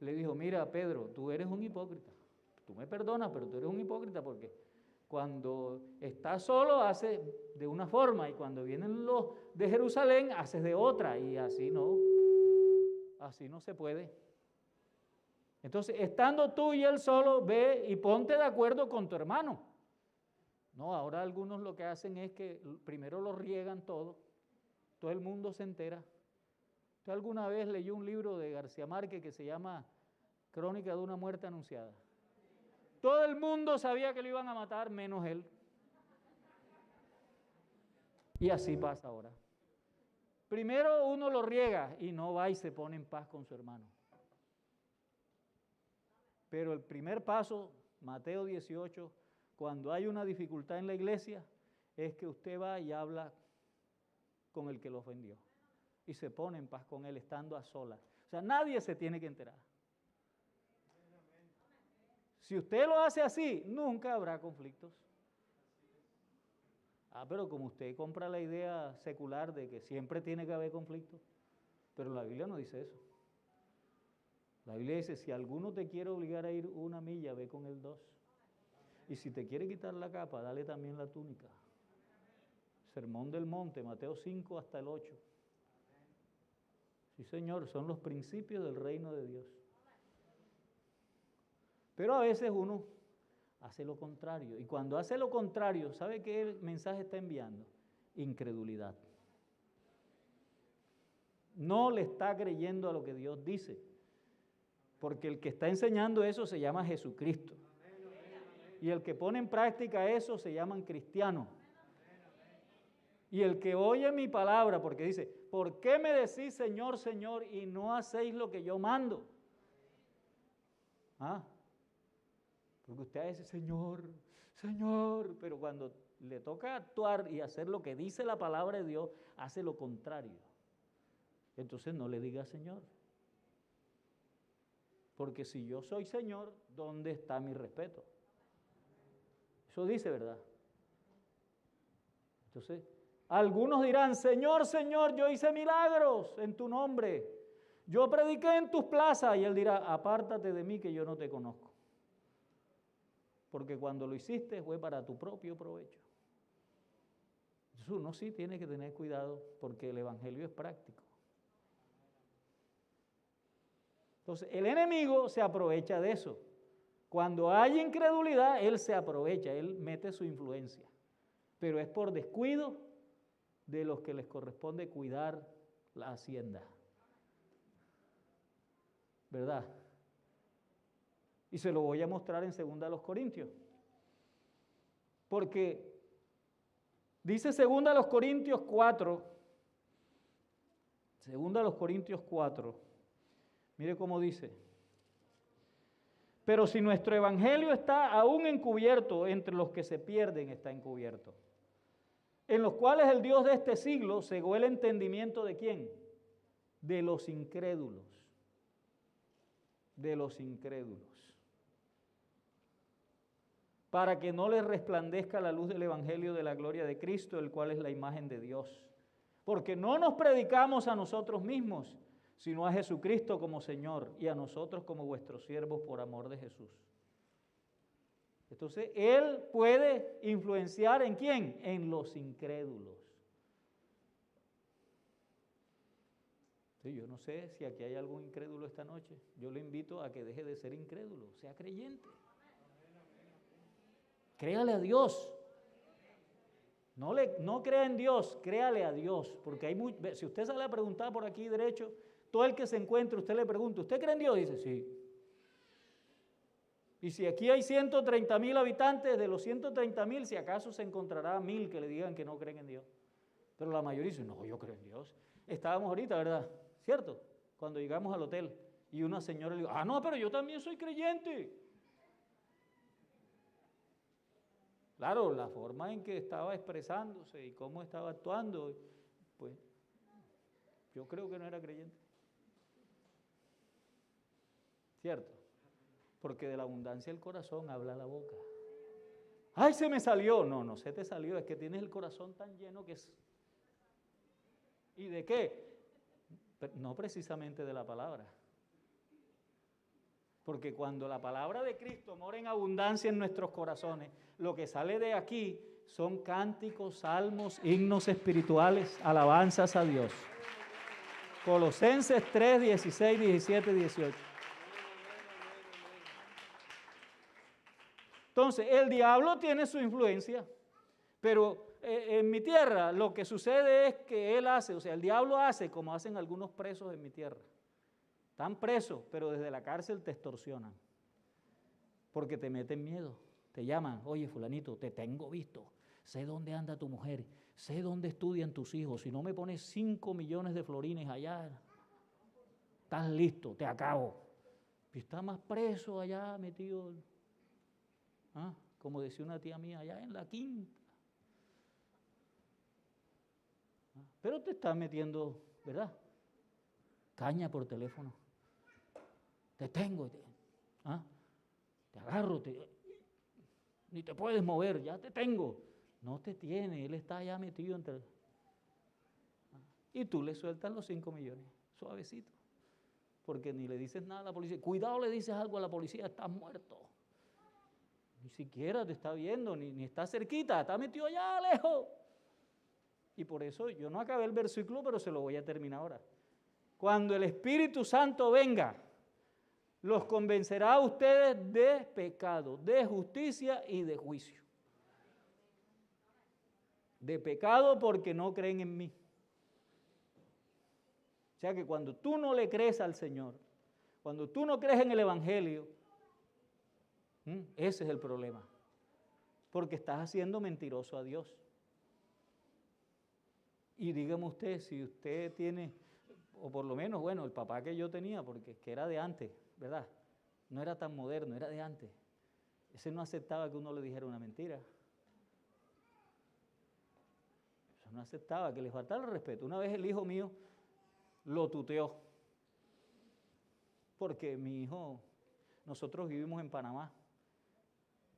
le dijo, mira Pedro, tú eres un hipócrita. Tú me perdonas, pero tú eres un hipócrita porque cuando estás solo haces de una forma y cuando vienen los de Jerusalén haces de otra y así no se puede. Entonces, estando tú y él solo, ve y ponte de acuerdo con tu hermano. No, ahora algunos lo que hacen es que primero lo riegan todo el mundo se entera. ¿Usted alguna vez leyó un libro de García Márquez que se llama Crónica de una muerte anunciada? Todo el mundo sabía que lo iban a matar, menos él. Y así pasa ahora. Primero uno lo riega y no va y se pone en paz con su hermano. Pero el primer paso, Mateo 18, cuando hay una dificultad en la iglesia, es que usted va y habla con el que lo ofendió. Y se pone en paz con él estando a solas. O sea, nadie se tiene que enterar. Si usted lo hace así, nunca habrá conflictos. Pero como usted compra la idea secular de que siempre tiene que haber conflictos, pero la Biblia no dice eso. La Biblia dice, si alguno te quiere obligar a ir 1 milla, ve con él 2. Y si te quiere quitar la capa, dale también la túnica. Sermón del Monte, Mateo 5 hasta el 8. Sí, Señor, son los principios del reino de Dios. Pero a veces uno hace lo contrario. Y cuando hace lo contrario, ¿sabe qué el mensaje está enviando? Incredulidad. No le está creyendo a lo que Dios dice. Porque el que está enseñando eso se llama Jesucristo. Y el que pone en práctica eso se llaman cristianos. Y el que oye mi palabra, porque dice, ¿por qué me decís Señor, Señor, y no hacéis lo que yo mando? Porque usted dice, Señor, Señor, pero cuando le toca actuar y hacer lo que dice la palabra de Dios, hace lo contrario. Entonces no le diga Señor. Porque si yo soy Señor, ¿dónde está mi respeto? Eso dice, ¿verdad? Entonces, algunos dirán, Señor, Señor, yo hice milagros en tu nombre. Yo prediqué en tus plazas. Y él dirá, apártate de mí que yo no te conozco. Porque cuando lo hiciste fue para tu propio provecho. Entonces uno sí tiene que tener cuidado porque el evangelio es práctico. Entonces el enemigo se aprovecha de eso. Cuando hay incredulidad, él se aprovecha, él mete su influencia. Pero es por descuido de los que les corresponde cuidar la hacienda. ¿Verdad? Y se lo voy a mostrar en 2 Corintios. Porque dice 2 Corintios 4, 2 Corintios 4, mire cómo dice. Pero si nuestro evangelio está aún encubierto, entre los que se pierden está encubierto, en los cuales el Dios de este siglo cegó el entendimiento ¿de quién? De los incrédulos. De los incrédulos. Para que no les resplandezca la luz del evangelio de la gloria de Cristo, el cual es la imagen de Dios. Porque no nos predicamos a nosotros mismos, sino a Jesucristo como Señor y a nosotros como vuestros siervos por amor de Jesús. Entonces, Él puede influenciar ¿en quién? En los incrédulos. Sí, yo no sé si aquí hay algún incrédulo esta noche. Yo le invito a que deje de ser incrédulo, sea creyente. Créale a Dios. No crea en Dios, créale a Dios. Porque si usted sale a preguntar por aquí derecho, todo el que se encuentre, usted le pregunta, ¿usted cree en Dios? Dice, sí. Y si aquí hay 130,000 habitantes, de los 130,000, si acaso se encontrará 1,000 que le digan que no creen en Dios. Pero la mayoría dice, no, yo creo en Dios. Estábamos ahorita, ¿verdad? ¿Cierto? Cuando llegamos al hotel y una señora le dijo, no, pero yo también soy creyente. Claro, la forma en que estaba expresándose y cómo estaba actuando, pues yo creo que no era creyente. ¿Cierto? Porque de la abundancia del corazón habla la boca. ¡Ay, se me salió! No, no se te salió, es que tienes el corazón tan lleno que es... ¿Y de qué? No precisamente de la palabra. Porque cuando la palabra de Cristo mora en abundancia en nuestros corazones, lo que sale de aquí son cánticos, salmos, himnos espirituales, alabanzas a Dios. Colosenses 3, 16, 17, 18. Entonces, el diablo tiene su influencia, pero en mi tierra lo que sucede es que él hace, o sea, el diablo hace como hacen algunos presos en mi tierra. Están presos, pero desde la cárcel te extorsionan, porque te meten miedo, te llaman, oye fulanito, te tengo visto, sé dónde anda tu mujer, sé dónde estudian tus hijos, si no me pones 5 millones de florines allá, estás listo, te acabo. Y está más preso allá metido, como decía una tía mía, allá en la quinta. Pero te está metiendo, ¿verdad? Caña por teléfono. Te tengo, te agarro, ni te puedes mover, ya te tengo. No te tiene, él está allá metido entre... Y tú le sueltas los 5 millones, suavecito. Porque ni le dices nada a la policía. Cuidado, le dices algo a la policía, estás muerto. Ni siquiera te está viendo, ni está cerquita, está metido allá lejos. Y por eso yo no acabé el versículo, pero se lo voy a terminar ahora. Cuando el Espíritu Santo venga, los convencerá a ustedes de pecado, de justicia y de juicio. De pecado porque no creen en mí. O sea que cuando tú no le crees al Señor, cuando tú no crees en el Evangelio, ese es el problema. Porque estás haciendo mentiroso a Dios. Y dígame usted, si usted tiene, o por lo menos, bueno, el papá que yo tenía, porque es que era de antes, ¿verdad? No era tan moderno, era de antes. Ese no aceptaba que uno le dijera una mentira. Eso no aceptaba, que le faltara el respeto. Una vez el hijo mío lo tuteó, porque mi hijo, nosotros vivimos en Panamá,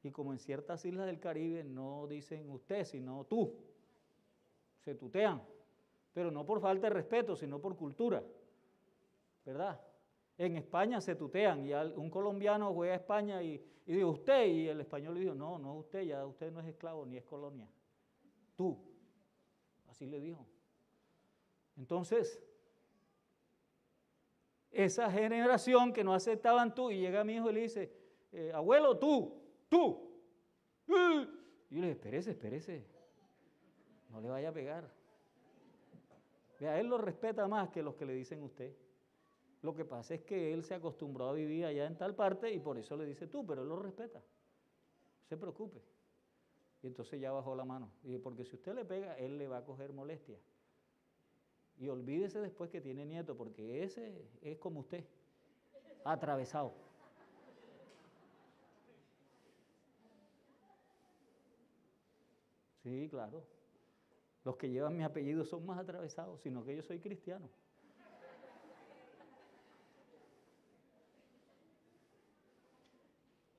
y como en ciertas islas del Caribe no dicen usted, sino tú, se tutean, pero no por falta de respeto, sino por cultura, ¿verdad? En España se tutean, y un colombiano juega a España y dice usted, y el español le dijo, no, no usted, ya usted no es esclavo ni es colonia, tú, así le dijo. Entonces, esa generación que no aceptaban tú, y llega mi hijo y le dice, abuelo, tú. Y yo le dije, espérese, no le vaya a pegar. Vea, él lo respeta más que los que le dicen usted. Lo que pasa es que él se acostumbró a vivir allá en tal parte y por eso le dice tú, pero él lo respeta. No se preocupe. Y entonces ya bajó la mano. Y dije, porque si usted le pega, él le va a coger molestia. Y olvídese después que tiene nieto, porque ese es como usted, atravesado. Sí, claro. Los que llevan mi apellido son más atravesados, sino que yo soy cristiano.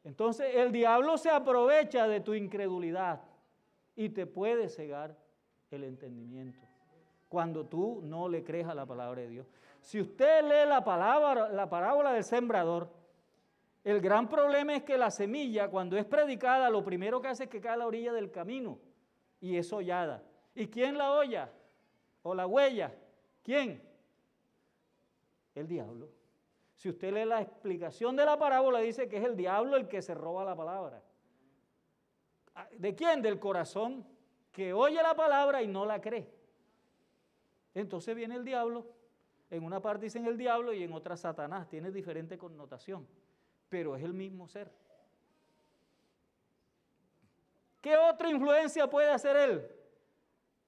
Entonces el diablo se aprovecha de tu incredulidad y te puede cegar el entendimiento. cuando tú no le crees a la palabra de Dios. Si usted lee la parábola del sembrador, el gran problema es que la semilla, cuando es predicada, lo primero que hace es que cae a la orilla del camino y es hollada. ¿Y quién la holla? ¿O la huella? ¿Quién? El diablo. Si usted lee la explicación de la parábola, dice que es el diablo el que se roba la palabra. ¿De quién? Del corazón que oye la palabra y no la cree. Entonces viene el diablo, en una parte dicen el diablo y en otra Satanás, tiene diferente connotación, pero es el mismo ser. ¿Qué otra influencia puede hacer él?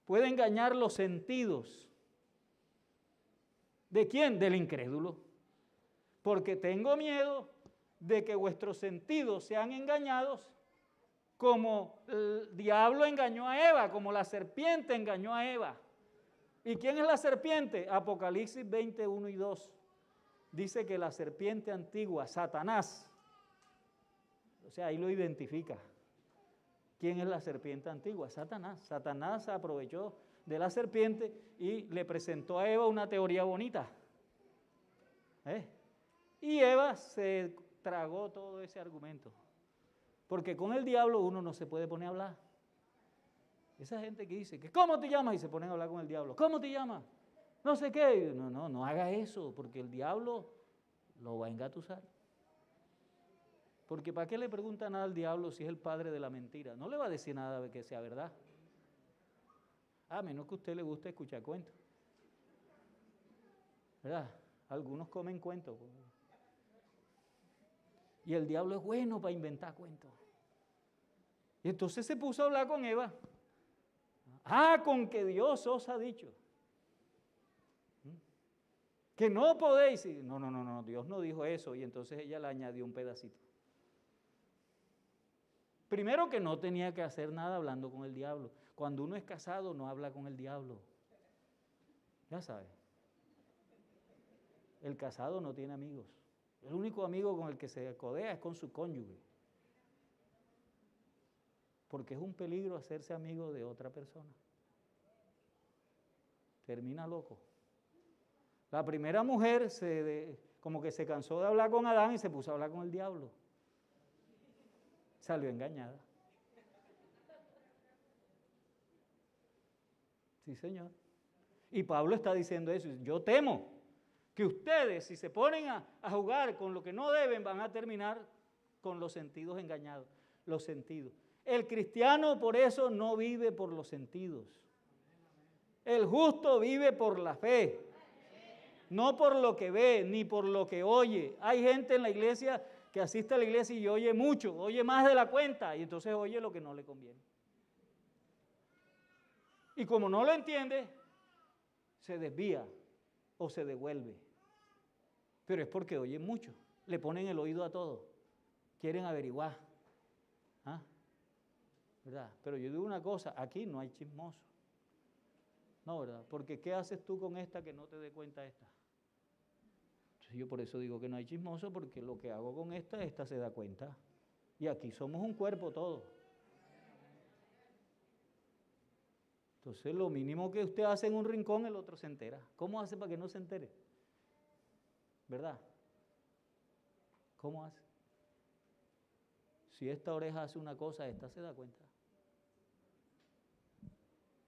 Puede engañar los sentidos. ¿De quién? Del incrédulo. Porque tengo miedo de que vuestros sentidos sean engañados como el diablo engañó a Eva, como la serpiente engañó a Eva. ¿Y quién es la serpiente? Apocalipsis 21 y 2. Dice que la serpiente antigua, Satanás, o sea, ahí lo identifica. ¿Quién es la serpiente antigua? Satanás. Satanás se aprovechó de la serpiente y le presentó a Eva una teoría bonita. Y Eva se tragó todo ese argumento. Porque con el diablo uno no se puede poner a hablar. Esa gente que dice, que ¿cómo te llamas? Y se ponen a hablar con el diablo. ¿Cómo te llamas? No sé qué. No haga eso, porque el diablo lo va a engatusar. Porque ¿para qué le pregunta nada al diablo si es el padre de la mentira? No le va a decir nada de que sea verdad. A menos que a usted le guste escuchar cuentos. ¿Verdad? Algunos comen cuentos. Y el diablo es bueno para inventar cuentos. Y entonces se puso a hablar con Eva. Con que Dios os ha dicho. Que no podéis. No, Dios no dijo eso. Y entonces ella le añadió un pedacito. Primero que no tenía que hacer nada hablando con el diablo. Cuando uno es casado no habla con el diablo. Ya sabe. El casado no tiene amigos. El único amigo con el que se codea es con su cónyuge. Porque es un peligro hacerse amigo de otra persona. Termina loco. La primera mujer como que se cansó de hablar con Adán y se puso a hablar con el diablo. Salió engañada. Sí, señor. Y Pablo está diciendo eso. Yo temo que ustedes, si se ponen a jugar con lo que no deben, van a terminar con los sentidos engañados. Los sentidos. El cristiano por eso no vive por los sentidos. El justo vive por la fe. No por lo que ve, ni por lo que oye. Hay gente en la iglesia que asiste a la iglesia y oye mucho, oye más de la cuenta, y entonces oye lo que no le conviene. Y como no lo entiende, se desvía o se devuelve. Pero es porque oyen mucho, le ponen el oído a todo, quieren averiguar. ¿Verdad? Pero yo digo una cosa, aquí no hay chismoso. No, ¿verdad? Porque ¿qué haces tú con esta que no te dé cuenta esta? Yo por eso digo que no hay chismoso, porque lo que hago con esta se da cuenta. Y aquí somos un cuerpo todos. Entonces lo mínimo que usted hace en un rincón, el otro se entera. ¿Cómo hace para que no se entere? ¿Verdad? ¿Cómo hace? Si esta oreja hace una cosa, esta se da cuenta.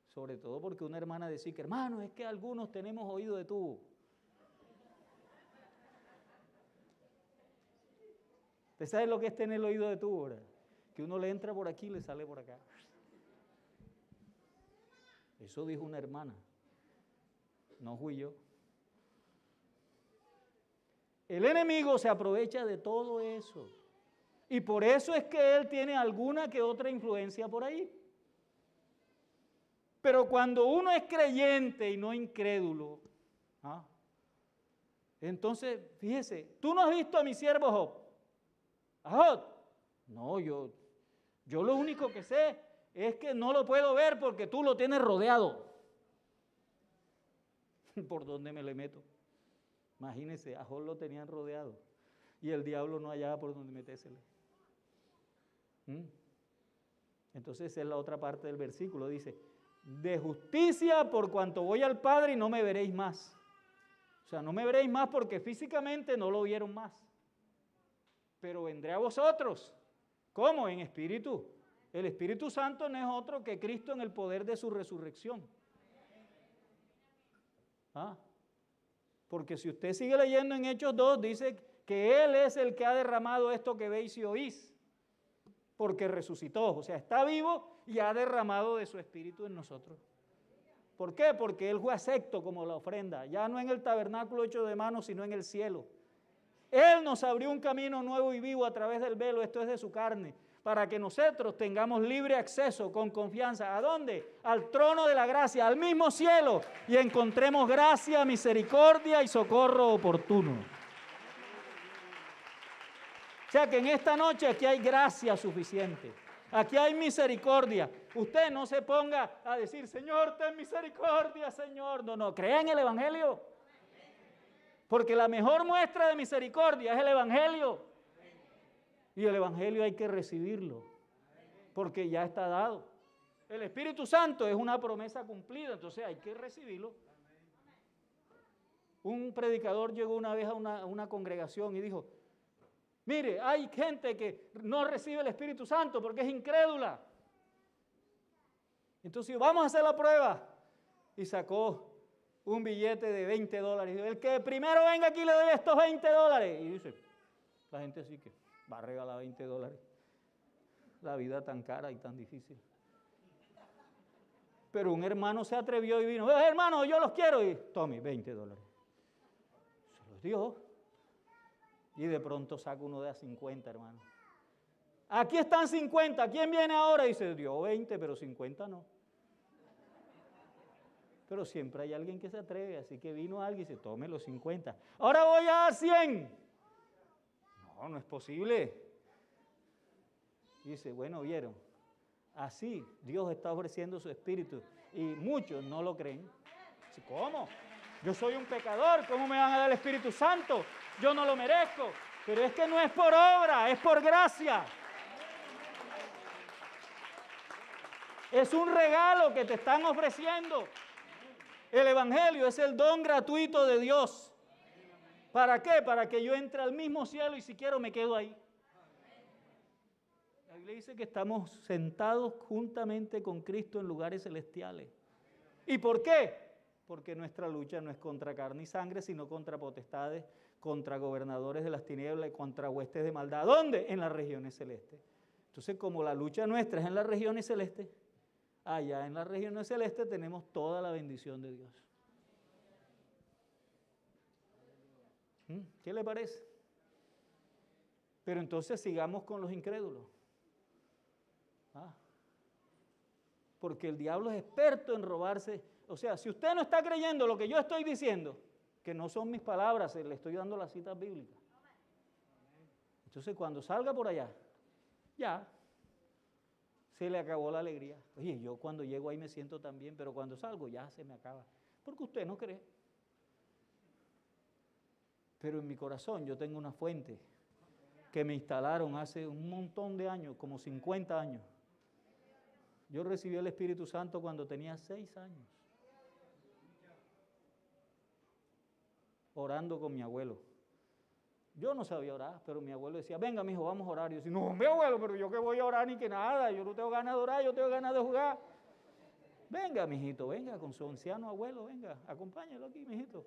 Sobre todo porque una hermana decía que, hermano, es que algunos tenemos oído de tubo. ¿Usted sabe lo que es tener el oído de tubo, verdad? Que uno le entra por aquí y le sale por acá. Eso dijo una hermana. No fui yo. El enemigo se aprovecha de todo eso. Y por eso es que él tiene alguna que otra influencia por ahí. Pero cuando uno es creyente y no incrédulo, entonces, fíjese, tú no has visto a mi siervo Job. ¿A Job? No, yo lo único que sé es que no lo puedo ver porque tú lo tienes rodeado. ¿Por dónde me le meto? Imagínense, a Job lo tenían rodeado y el diablo no hallaba por dónde metérsele. Entonces esa es la otra parte del versículo, dice, de justicia, por cuanto voy al Padre y no me veréis más. O sea, no me veréis más porque físicamente no lo vieron más. Pero vendré a vosotros. ¿Cómo? En espíritu. El Espíritu Santo no es otro que Cristo en el poder de su resurrección. ¿Ah? Porque si usted sigue leyendo en Hechos 2, dice que Él es el que ha derramado esto que veis y oís, porque resucitó, o sea, está vivo y ha derramado de su Espíritu en nosotros. ¿Por qué? Porque Él fue acepto como la ofrenda, ya no en el tabernáculo hecho de manos, sino en el cielo. Él nos abrió un camino nuevo y vivo a través del velo, esto es de su carne, para que nosotros tengamos libre acceso con confianza. ¿A dónde? Al trono de la gracia, al mismo cielo, y encontremos gracia, misericordia y socorro oportuno. O sea que en esta noche aquí hay gracia suficiente, aquí hay misericordia. Usted no se ponga a decir, Señor, ten misericordia, Señor. No, no, crea en el Evangelio. Porque la mejor muestra de misericordia es el Evangelio. Y el Evangelio hay que recibirlo, porque ya está dado. El Espíritu Santo es una promesa cumplida, entonces hay que recibirlo. Un predicador llegó una vez a una congregación y dijo, mire, hay gente que no recibe el Espíritu Santo porque es incrédula. Entonces vamos a hacer la prueba. Y sacó un billete de $20. Y dijo, el que primero venga aquí le doy estos $20. Y dice, la gente sí que va a regalar $20. La vida tan cara y tan difícil. Pero un hermano se atrevió y vino, hermano, yo los quiero. Y tome, $20. Se los dio. Y de pronto saca uno de a 50, hermano. Aquí están 50, ¿quién viene ahora? Y dice, dio 20, pero 50 no. Pero siempre hay alguien que se atreve, así que vino alguien y dice, tome los 50. Ahora voy a dar 100. No, no es posible. Y dice, bueno, vieron, así Dios está ofreciendo su espíritu y muchos no lo creen. Dice, ¿cómo? Yo soy un pecador, ¿cómo me van a dar el Espíritu Santo? Yo no lo merezco. Pero es que no es por obra, es por gracia. Es un regalo que te están ofreciendo. El Evangelio es el don gratuito de Dios. ¿Para qué? Para que yo entre al mismo cielo y si quiero me quedo ahí. La Biblia dice que estamos sentados juntamente con Cristo en lugares celestiales. ¿Y por qué? Porque nuestra lucha no es contra carne y sangre, sino contra potestades, contra gobernadores de las tinieblas y contra huestes de maldad. ¿Dónde? En las regiones celestes. Entonces, como la lucha nuestra es en las regiones celestes, allá en las regiones celestes tenemos toda la bendición de Dios. ¿Qué le parece? Pero entonces sigamos con los incrédulos. Porque el diablo es experto en robarse. O sea, si usted no está creyendo lo que yo estoy diciendo, que no son mis palabras, le estoy dando las citas bíblicas. Entonces, cuando salga por allá, ya se le acabó la alegría. Oye, yo cuando llego ahí me siento tan bien, pero cuando salgo ya se me acaba. Porque usted no cree. Pero en mi corazón yo tengo una fuente que me instalaron hace un montón de años, como 50 años. Yo recibí el Espíritu Santo cuando tenía 6 años. Orando con mi abuelo. Yo no sabía orar, pero mi abuelo decía, venga, mijo, vamos a orar. Y yo decía, no, mi abuelo, pero yo que voy a orar ni que nada, yo no tengo ganas de orar, yo tengo ganas de jugar. Venga, mijito, venga, con su anciano abuelo, venga, acompáñalo aquí, mijito.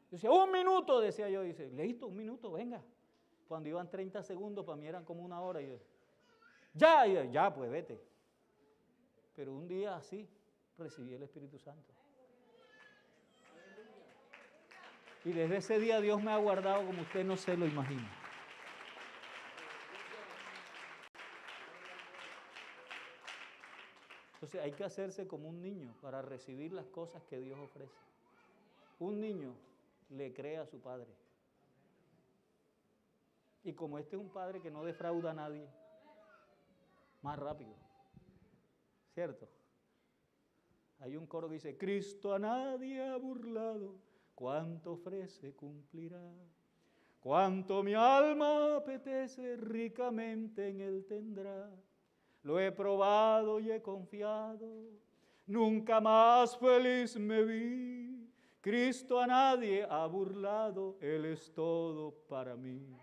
Yo decía, 1 minuto, decía yo, dice, listo, 1 minuto, venga. Cuando iban 30 segundos, para mí eran como 1 hora. Y yo, ya, pues vete. Pero un día así recibí el Espíritu Santo. Y desde ese día Dios me ha guardado como usted no se lo imagina. Entonces hay que hacerse como un niño para recibir las cosas que Dios ofrece. Un niño le cree a su padre. Y como este es un padre que no defrauda a nadie, más rápido. ¿Cierto? Hay un coro que dice, Cristo a nadie ha burlado, cuanto ofrece cumplirá. Cuanto mi alma apetece, ricamente en él tendrá. Lo he probado y he confiado, Nunca más feliz me vi. Cristo a nadie ha burlado, Él es todo para mí.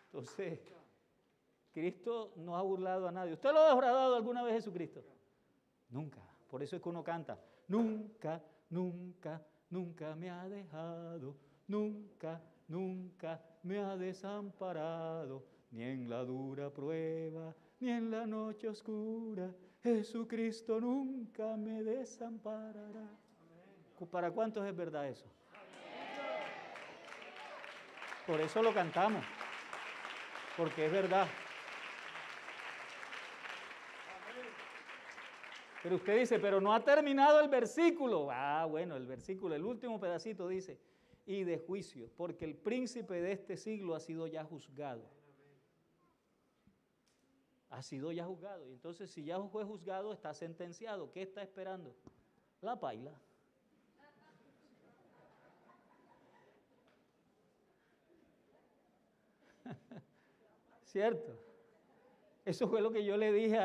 Entonces, Cristo no ha burlado a nadie. ¿Usted lo ha burlado alguna vez Jesucristo? Nunca. Por eso es que uno canta, nunca, nunca, nunca me ha dejado, nunca, nunca me ha desamparado, ni en la dura prueba, ni en la noche oscura, Jesucristo nunca me desamparará. ¿Para cuántos es verdad eso? Por eso lo cantamos, porque es verdad. Pero usted dice, pero no ha terminado el versículo. Ah, bueno, el versículo, el último pedacito dice, y de juicio, porque el príncipe de este siglo ha sido ya juzgado. Ha sido ya juzgado. Y entonces, si ya fue juzgado, está sentenciado. ¿Qué está esperando? La paila. ¿Cierto? Eso fue lo que yo le dije.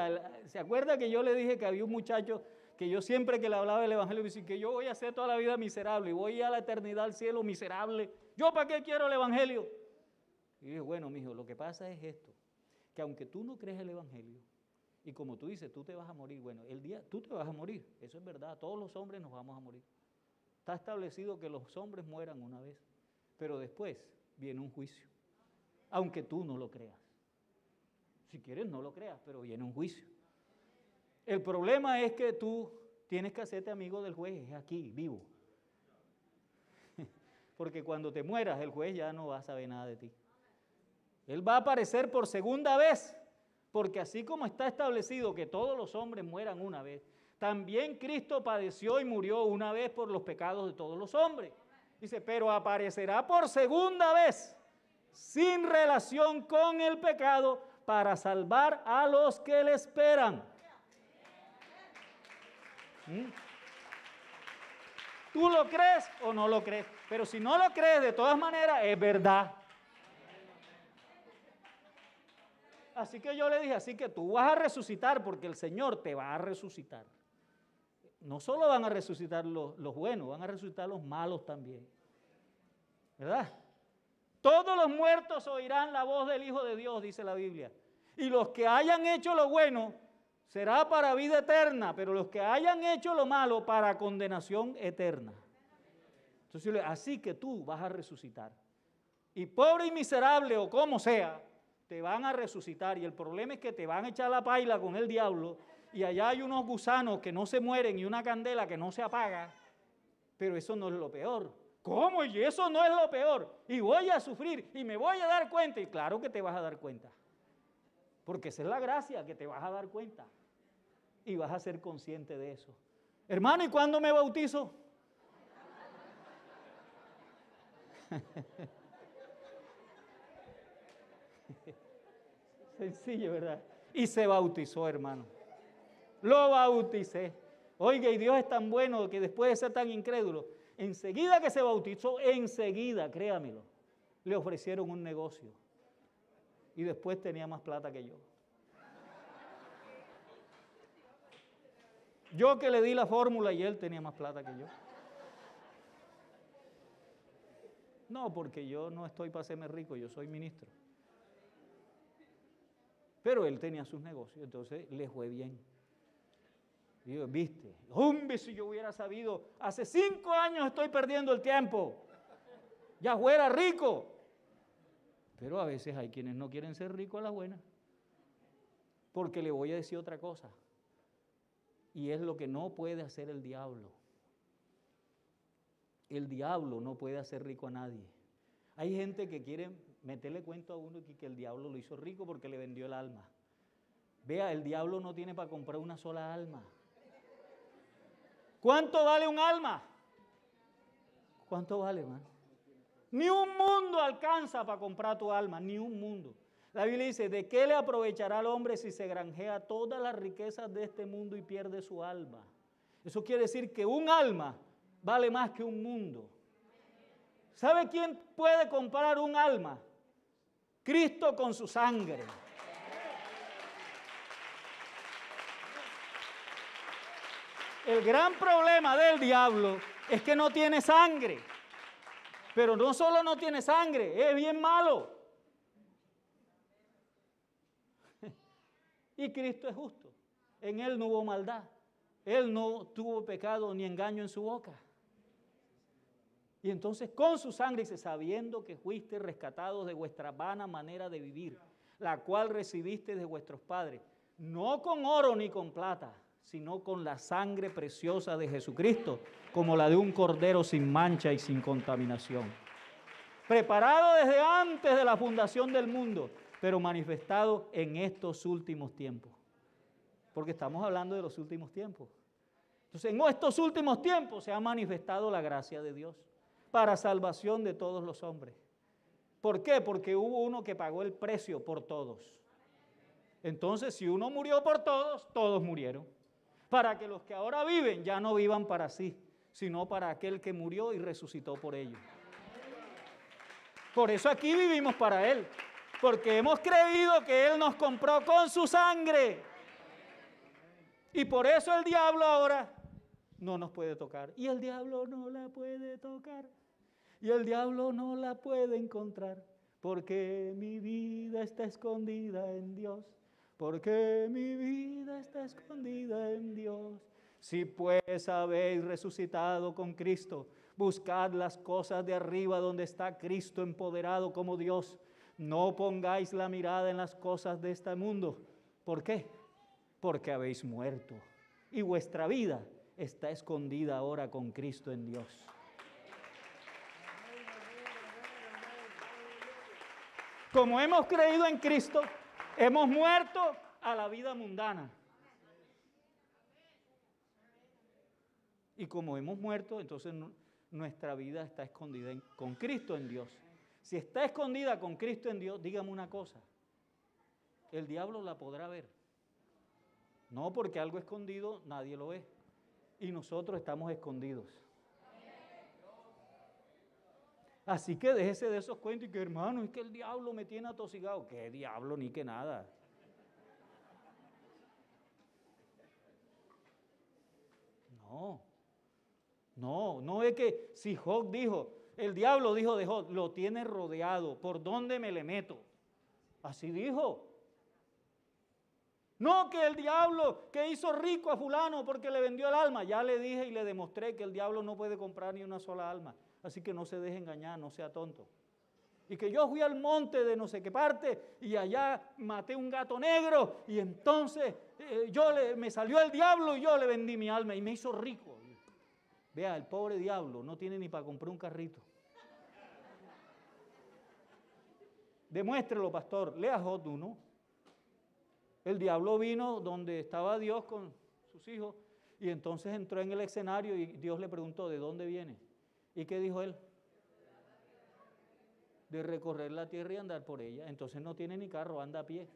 ¿Se acuerda que yo le dije que había un muchacho que yo siempre que le hablaba del evangelio me decía que yo voy a ser toda la vida miserable y voy a la eternidad al cielo miserable? ¿Yo para qué quiero el evangelio? Y dije, bueno, mijo, lo que pasa es esto, que aunque tú no crees el evangelio, y como tú dices, tú te vas a morir, bueno, el día tú te vas a morir, eso es verdad, todos los hombres nos vamos a morir. Está establecido que los hombres mueran una vez, pero después viene un juicio, aunque tú no lo creas. Si quieres, no lo creas, pero viene un juicio. El problema es que tú tienes que hacerte amigo del juez, es aquí, vivo. Porque cuando te mueras, el juez ya no va a saber nada de ti. Él va a aparecer por segunda vez, porque así como está establecido que todos los hombres mueran una vez, también Cristo padeció y murió una vez por los pecados de todos los hombres. Dice, pero aparecerá por segunda vez, sin relación con el pecado, para salvar a los que le esperan. ¿Tú lo crees o no lo crees? Pero si no lo crees, de todas maneras, es verdad. Así que yo le dije, así que tú vas a resucitar porque el Señor te va a resucitar. No solo van a resucitar los buenos, van a resucitar los malos también. ¿Verdad? Todos los muertos oirán la voz del Hijo de Dios, dice la Biblia. Y los que hayan hecho lo bueno será para vida eterna, pero los que hayan hecho lo malo para condenación eterna. Entonces, así que tú vas a resucitar. Y pobre y miserable o como sea, te van a resucitar. Y el problema es que te van a echar la paila con el diablo y allá hay unos gusanos que no se mueren y una candela que no se apaga. Pero eso no es lo peor. ¿Cómo? Y eso no es lo peor. Y voy a sufrir y me voy a dar cuenta. Y claro que te vas a dar cuenta. Porque esa es la gracia, que te vas a dar cuenta. Y vas a ser consciente de eso. Hermano, ¿y cuándo me bautizo? Sencillo, ¿verdad? Y se bautizó, hermano. Lo bauticé. Oiga, y Dios es tan bueno que después de ser tan incrédulo, enseguida que se bautizó, enseguida, créamelo, le ofrecieron un negocio. Y después tenía más plata que yo. Yo que le di la fórmula y él tenía más plata que yo. No, porque yo no estoy para hacerme rico, yo soy ministro. Pero él tenía sus negocios, entonces le fue bien. Y yo, viste, hombre, si yo hubiera sabido, hace 5 años estoy perdiendo el tiempo. Ya fuera rico. Pero a veces hay quienes no quieren ser ricos a la buena. Porque le voy a decir otra cosa. Y es lo que no puede hacer el diablo. El diablo no puede hacer rico a nadie. Hay gente que quiere meterle cuento a uno que el diablo lo hizo rico porque le vendió el alma. Vea, el diablo no tiene para comprar una sola alma. ¿Cuánto vale un alma? ¿Cuánto vale, hermano? Ni un mundo alcanza para comprar tu alma, ni un mundo. La Biblia dice, ¿de qué le aprovechará al hombre si se granjea todas las riquezas de este mundo y pierde su alma? Eso quiere decir que un alma vale más que un mundo. ¿Sabe quién puede comprar un alma? Cristo con su sangre. El gran problema del diablo es que no tiene sangre. Pero no solo no tiene sangre, es bien malo. Y Cristo es justo. En Él no hubo maldad. Él no tuvo pecado ni engaño en su boca. Y entonces con su sangre dice, sabiendo que fuiste rescatados de vuestra vana manera de vivir, la cual recibiste de vuestros padres, no con oro ni con plata, sino con la sangre preciosa de Jesucristo, como la de un cordero sin mancha y sin contaminación. Preparado desde antes de la fundación del mundo, pero manifestado en estos últimos tiempos. Porque estamos hablando de los últimos tiempos. Entonces, en estos últimos tiempos se ha manifestado la gracia de Dios para salvación de todos los hombres. ¿Por qué? Porque hubo uno que pagó el precio por todos. Entonces, si uno murió por todos, todos murieron. Para que los que ahora viven ya no vivan para sí, sino para aquel que murió y resucitó por ellos. Por eso aquí vivimos para Él, porque hemos creído que Él nos compró con su sangre. Y por eso el diablo ahora no nos puede tocar. Y el diablo no la puede tocar. Y el diablo no la puede encontrar. Porque mi vida está escondida en Dios. Porque mi vida está escondida en Dios. Si pues habéis resucitado con Cristo, buscad las cosas de arriba donde está Cristo empoderado como Dios. No pongáis la mirada en las cosas de este mundo. ¿Por qué? Porque habéis muerto. Y vuestra vida está escondida ahora con Cristo en Dios. Como hemos creído en Cristo, hemos muerto a la vida mundana. Y como hemos muerto, entonces nuestra vida está escondida con Cristo en Dios. Si está escondida con Cristo en Dios, dígame una cosa, el diablo la podrá ver. No, porque algo escondido nadie lo ve. Y nosotros estamos escondidos. Así que déjese de esos cuentos y que hermano, es que el diablo me tiene atosigado. ¿Qué diablo ni que nada? No es que si Job dijo, el diablo dijo de Job, lo tiene rodeado, ¿por dónde me le meto? Así dijo. No que el diablo que hizo rico a fulano porque le vendió el alma. Ya le dije y le demostré que el diablo no puede comprar ni una sola alma. Así que no se deje engañar, no sea tonto. Y que yo fui al monte de no sé qué parte y allá maté un gato negro y entonces me salió el diablo y yo le vendí mi alma y me hizo rico. Vea, el pobre diablo no tiene ni para comprar un carrito. Demuéstrelo, pastor. Lea Job 1. El diablo vino donde estaba Dios con sus hijos y entonces entró en el escenario y Dios le preguntó, ¿de dónde viene? ¿Y qué dijo él? De recorrer la tierra y andar por ella. Entonces no tiene ni carro, anda a pie.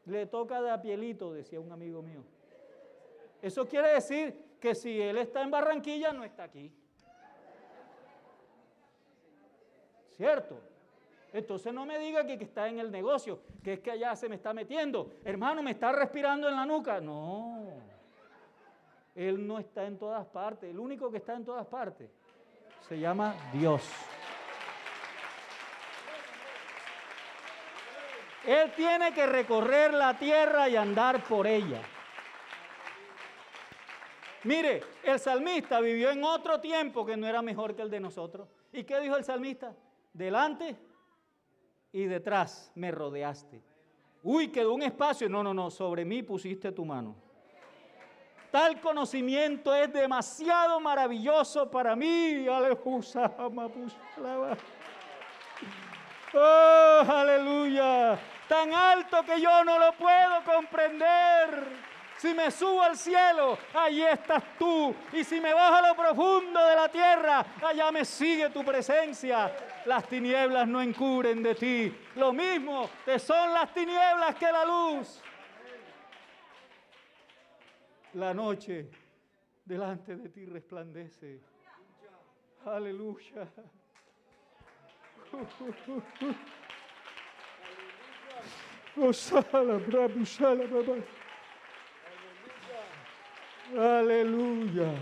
Le toca de a pielito, decía un amigo mío. Eso quiere decir que si él está en Barranquilla, no está aquí. ¿Cierto? Entonces no me diga que está en el negocio, que es que allá se me está metiendo. Hermano, me está respirando en la nuca. No. Él no está en todas partes. El único que está en todas partes se llama Dios. Él tiene que recorrer la tierra y andar por ella. Mire, el salmista vivió en otro tiempo que no era mejor que el de nosotros. ¿Y qué dijo el salmista? Delante y detrás me rodeaste. Uy, quedó un espacio. No, sobre mí pusiste tu mano. Tal conocimiento es demasiado maravilloso para mí. Aleluya. Oh, aleluya. Tan alto que yo no lo puedo comprender. Si me subo al cielo, allí estás tú. Y si me bajo a lo profundo de la tierra, allá me sigue tu presencia. Las tinieblas no encubren de ti. Lo mismo te son las tinieblas que la luz. La noche delante de ti resplandece. Aleluya. Aleluya.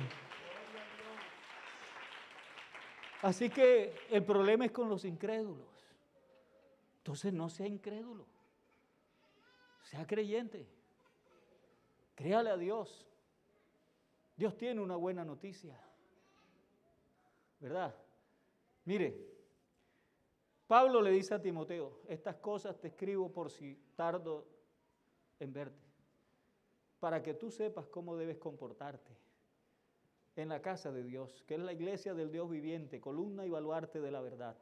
Así que el problema es con los incrédulos. Entonces no sea incrédulo. Sea creyente. Créale a Dios. Dios tiene una buena noticia. ¿Verdad? Mire, Pablo le dice a Timoteo, estas cosas te escribo por si tardo en verte, para que tú sepas cómo debes comportarte en la casa de Dios, que es la iglesia del Dios viviente, columna y baluarte de la verdad.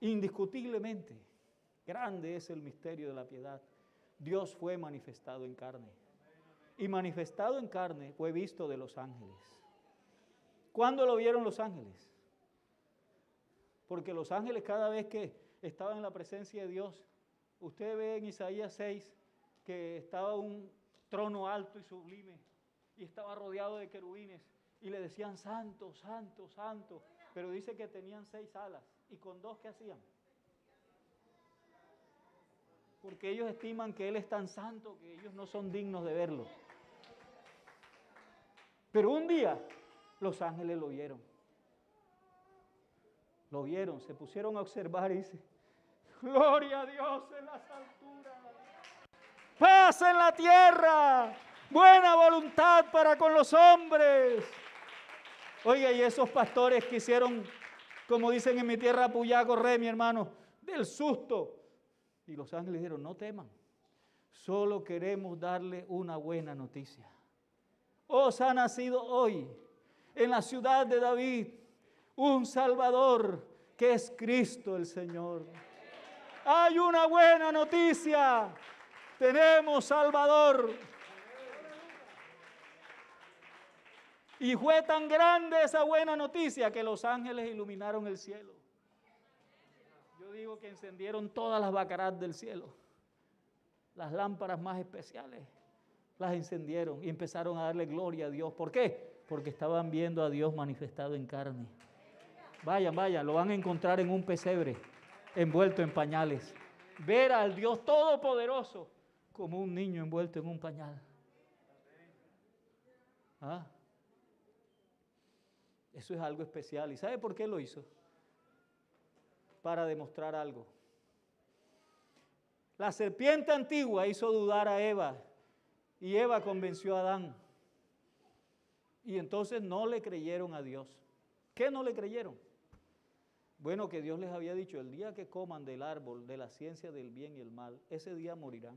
Indiscutiblemente, grande es el misterio de la piedad. Dios fue manifestado en carne. Y manifestado en carne fue visto de los ángeles. ¿Cuándo lo vieron los ángeles? Porque los ángeles cada vez que estaban en la presencia de Dios, usted ve en Isaías 6 que estaba un trono alto y sublime y estaba rodeado de querubines y le decían santo, santo, santo, pero dice que tenían 6 alas y con 2 ¿qué hacían? Porque ellos estiman que Él es tan santo que ellos no son dignos de verlo. Pero un día los ángeles lo vieron. Lo vieron, se pusieron a observar y dice, gloria a Dios en las alturas, paz en la tierra, buena voluntad para con los hombres. Oiga, y esos pastores que hicieron, como dicen en mi tierra, puyá, corre, mi hermano, del susto. Y los ángeles dijeron, no teman, solo queremos darle una buena noticia. Os ha nacido hoy en la ciudad de David un Salvador que es Cristo el Señor. Hay una buena noticia, tenemos Salvador. Y fue tan grande esa buena noticia que los ángeles iluminaron el cielo. Yo digo que encendieron todas las bacarás del cielo. Las lámparas más especiales las encendieron y empezaron a darle gloria a Dios. ¿Por qué? Porque estaban viendo a Dios manifestado en carne. Vayan, vayan, lo van a encontrar en un pesebre, envuelto en pañales. Ver al Dios Todopoderoso como un niño envuelto en un pañal. ¿Ah? Eso es algo especial. ¿Y sabe por qué lo hizo? Para demostrar algo. La serpiente antigua hizo dudar a Eva y Eva convenció a Adán. Y entonces no le creyeron a Dios. ¿Qué no le creyeron? Bueno, que Dios les había dicho, el día que coman del árbol de la ciencia del bien y el mal, ese día morirán.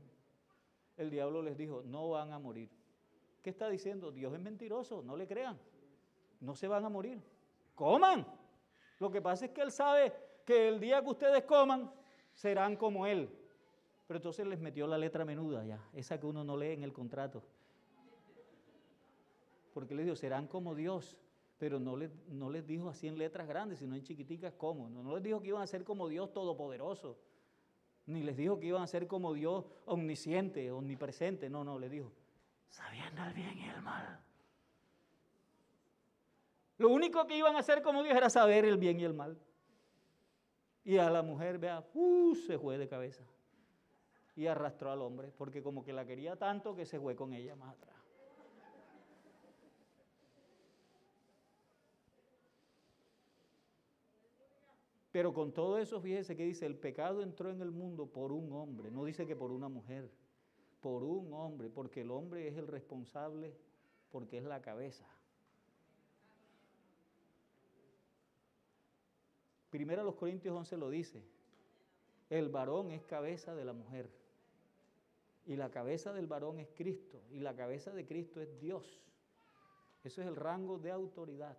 El diablo les dijo, no van a morir. ¿Qué está diciendo? Dios es mentiroso, no le crean. No se van a morir. Coman. Lo que pasa es que Él sabe que el día que ustedes coman, serán como Él. Pero entonces les metió la letra menuda ya, esa que uno no lee en el contrato. Porque les dijo, serán como Dios, pero no les dijo así en letras grandes, sino en chiquiticas como. No les dijo que iban a ser como Dios todopoderoso, ni les dijo que iban a ser como Dios omnisciente, omnipresente. No, les dijo, sabiendo el bien y el mal. Lo único que iban a hacer como Dios era saber el bien y el mal. Y a la mujer, vea, se fue de cabeza. Y arrastró al hombre, porque como que la quería tanto que se fue con ella más atrás. Pero con todo eso, fíjese que dice, el pecado entró en el mundo por un hombre, no dice que por una mujer, por un hombre, porque el hombre es el responsable, porque es la cabeza. Primero los Corintios 11 lo dice, el varón es cabeza de la mujer, y la cabeza del varón es Cristo, y la cabeza de Cristo es Dios. Eso es el rango de autoridad.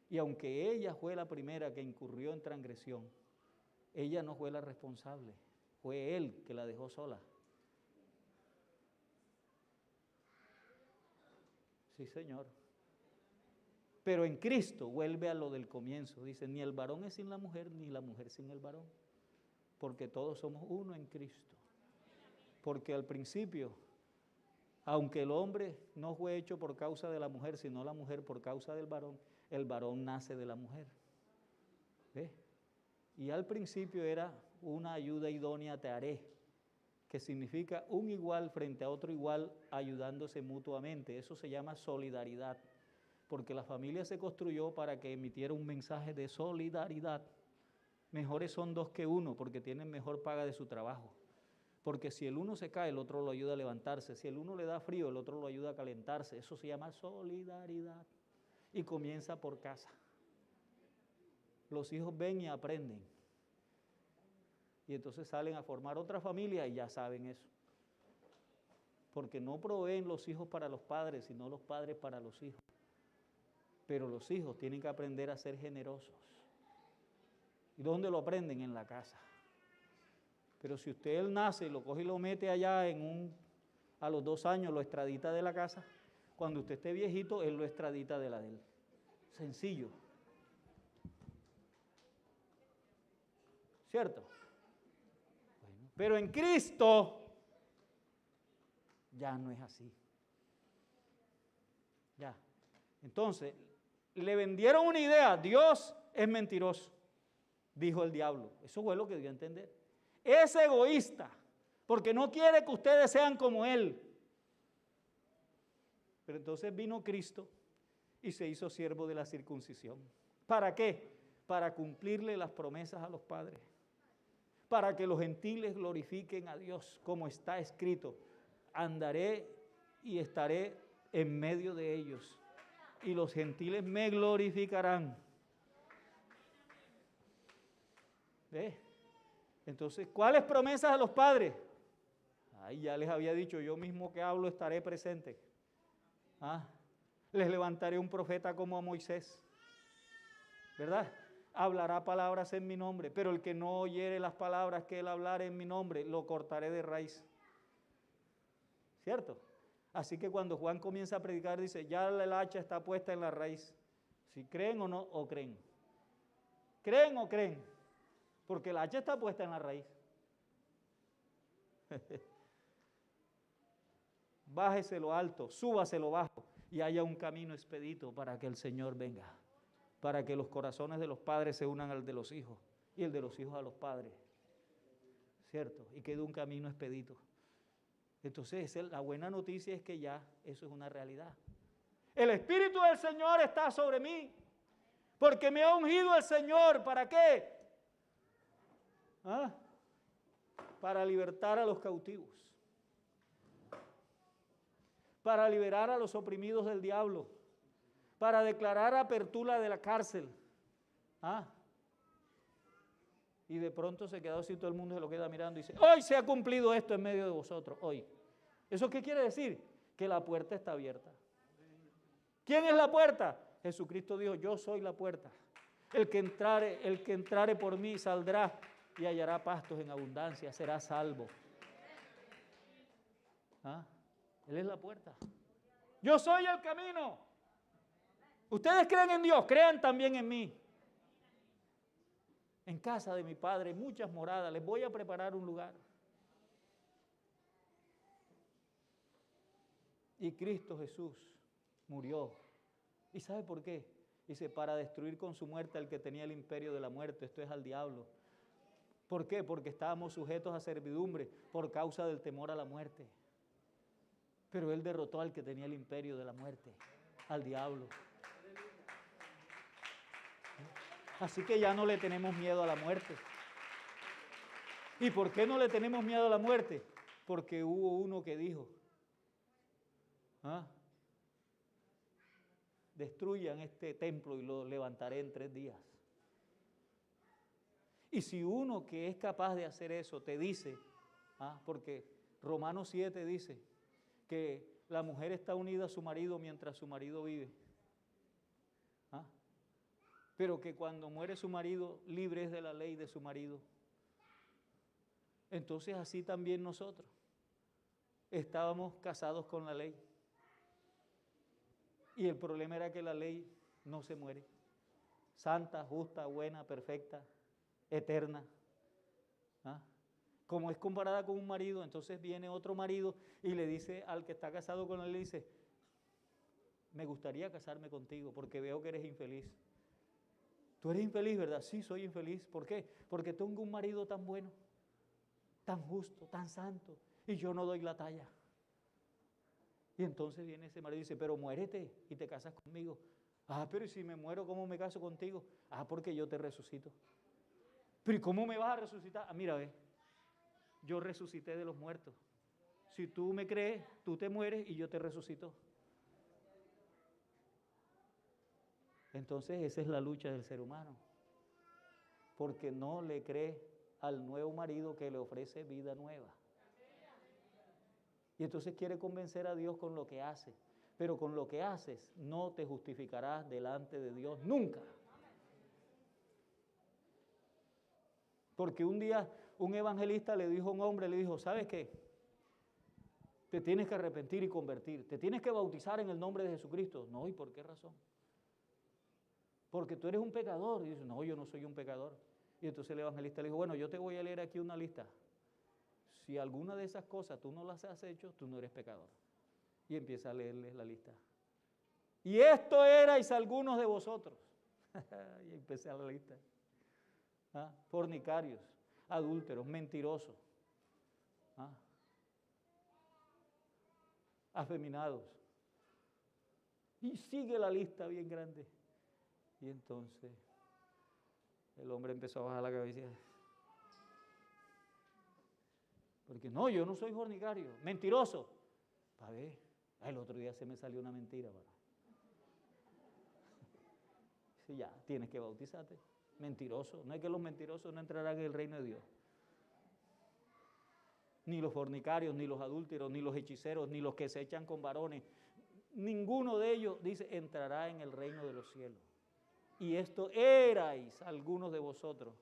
Y aunque ella fue la primera que incurrió en transgresión, ella no fue la responsable, fue él que la dejó sola. Sí, Señor. Pero en Cristo vuelve a lo del comienzo, dice, ni el varón es sin la mujer, ni la mujer sin el varón, porque todos somos uno en Cristo. Porque al principio Aunque el hombre no fue hecho por causa de la mujer, sino la mujer por causa del varón, el varón nace de la mujer. ¿Ves? Y al principio era una ayuda idónea te haré, que significa un igual frente a otro igual ayudándose mutuamente. Eso se llama solidaridad, porque la familia se construyó para que emitiera un mensaje de solidaridad. Mejores son dos que uno, porque tienen mejor paga de su trabajo. Porque si el uno se cae, el otro lo ayuda a levantarse. Si el uno le da frío, el otro lo ayuda a calentarse. Eso se llama solidaridad. Y comienza por casa. Los hijos ven y aprenden. Y entonces salen a formar otra familia y ya saben eso. Porque no proveen los hijos para los padres, sino los padres para los hijos. Pero los hijos tienen que aprender a ser generosos. ¿Y dónde lo aprenden? En la casa. Pero si usted él nace y lo coge y lo mete allá a los 2 años, lo extradita de la casa, cuando usted esté viejito, él lo extradita de la de él. Sencillo. ¿Cierto? Bueno, pero en Cristo ya no es así. Ya. Entonces, le vendieron una idea, Dios es mentiroso, dijo el diablo. Eso fue lo que dio a entender. Es egoísta, porque no quiere que ustedes sean como Él. Pero entonces vino Cristo y se hizo siervo de la circuncisión. ¿Para qué? Para cumplirle las promesas a los padres. Para que los gentiles glorifiquen a Dios, como está escrito. Andaré y estaré en medio de ellos, y los gentiles me glorificarán. ¿Ves? Entonces, ¿cuáles promesas a los padres? Ay, ya les había dicho, yo mismo que hablo estaré presente. Les levantaré un profeta como a Moisés, ¿verdad? Hablará palabras en mi nombre, pero el que no oyere las palabras que él hablare en mi nombre, lo cortaré de raíz. ¿Cierto? Así que cuando Juan comienza a predicar, dice, ya el hacha está puesta en la raíz. Si creen o no, o creen. ¿Creen o creen? Porque el hacha está puesta en la raíz. Bájese lo alto, súbase lo bajo y haya un camino expedito para que el Señor venga, para que los corazones de los padres se unan al de los hijos y el de los hijos a los padres, ¿cierto? Y quede un camino expedito. Entonces la buena noticia es que ya eso es una realidad. El Espíritu del Señor está sobre mí, porque me ha ungido el Señor. ¿Para qué? Para libertar a los cautivos, para liberar a los oprimidos del diablo, para declarar apertura de la cárcel. Y de pronto se quedó así, todo el mundo se lo queda mirando y dice, hoy se ha cumplido esto en medio de vosotros, hoy. ¿Eso qué quiere decir? Que la puerta está abierta. ¿Quién es la puerta? Jesucristo dijo, yo soy la puerta. El que entrare por mí saldrá y hallará pastos en abundancia, será salvo. Él es la puerta. Yo soy el camino. Ustedes creen en Dios, crean también en mí. En casa de mi Padre hay muchas moradas, les voy a preparar un lugar. Y Cristo Jesús murió. ¿Y sabe por qué? Dice, para destruir con su muerte al que tenía el imperio de la muerte, esto es al diablo. ¿Por qué? Porque estábamos sujetos a servidumbre por causa del temor a la muerte. Pero Él derrotó al que tenía el imperio de la muerte, al diablo. Así que ya no le tenemos miedo a la muerte. ¿Y por qué no le tenemos miedo a la muerte? Porque hubo uno que dijo, destruyan este templo y lo levantaré en 3 días. Y si uno que es capaz de hacer eso te dice, porque Romanos 7 dice que la mujer está unida a su marido mientras su marido vive, pero que cuando muere su marido, libre es de la ley de su marido. Entonces así también nosotros estábamos casados con la ley. Y el problema era que la ley no se muere. Santa, justa, buena, perfecta, eterna. Como es comparada con un marido, entonces viene otro marido y le dice al que está casado con él, le dice, me gustaría casarme contigo porque veo que eres infeliz. Tú eres infeliz, ¿verdad? Sí, soy infeliz. ¿Por qué? Porque tengo un marido tan bueno, tan justo, tan santo, y yo no doy la talla. Y entonces viene ese marido y dice, pero muérete y te casas conmigo. Ah, pero si me muero, ¿cómo me caso contigo? Ah, porque yo te resucito. Pero ¿y cómo me vas a resucitar? Ah, mira, ve, yo resucité de los muertos. Si tú me crees, tú te mueres y yo te resucito. Entonces esa es la lucha del ser humano. Porque no le cree al nuevo marido que le ofrece vida nueva. Y entonces quiere convencer a Dios con lo que hace. Pero con lo que haces no te justificarás delante de Dios nunca. Porque un día un evangelista le dijo a un hombre, le dijo, ¿sabes qué? Te tienes que arrepentir y convertir. Te tienes que bautizar en el nombre de Jesucristo. No, ¿y por qué razón? Porque tú eres un pecador. Y dice, no, yo no soy un pecador. Y entonces el evangelista le dijo, bueno, yo te voy a leer aquí una lista. Si alguna de esas cosas tú no las has hecho, tú no eres pecador. Y empieza a leerles la lista. Y esto erais algunos de vosotros. Y empecé a la lista. ¿Ah? Fornicarios, adúlteros, mentirosos, ¿ah? Afeminados. Y sigue la lista bien grande. Y entonces el hombre empezó a bajar la cabeza. Porque no, yo no soy fornicario, mentiroso. Para ver, el otro día se me salió una mentira. Dice, ya, tienes que bautizarte. Mentiroso, no es que los mentirosos no entrarán en el reino de Dios. Ni los fornicarios, ni los adúlteros, ni los hechiceros, ni los que se echan con varones. Ninguno de ellos, dice, entrará en el reino de los cielos. Y esto erais algunos de vosotros,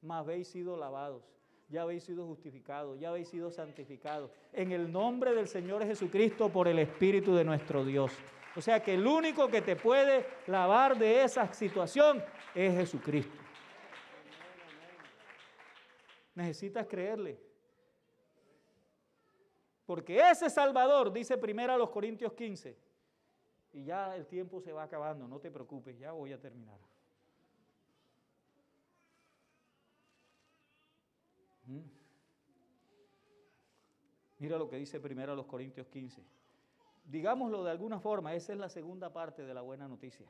mas habéis sido lavados, ya habéis sido justificados, ya habéis sido santificados, en el nombre del Señor Jesucristo por el Espíritu de nuestro Dios. O sea que el único que te puede lavar de esa situación es Jesucristo. Necesitas creerle. Porque ese Salvador, dice 1 Corintios 15, y ya el tiempo se va acabando, no te preocupes, ya voy a terminar. Mira lo que dice 1 Corintios 15. Digámoslo de alguna forma, esa es la segunda parte de la buena noticia.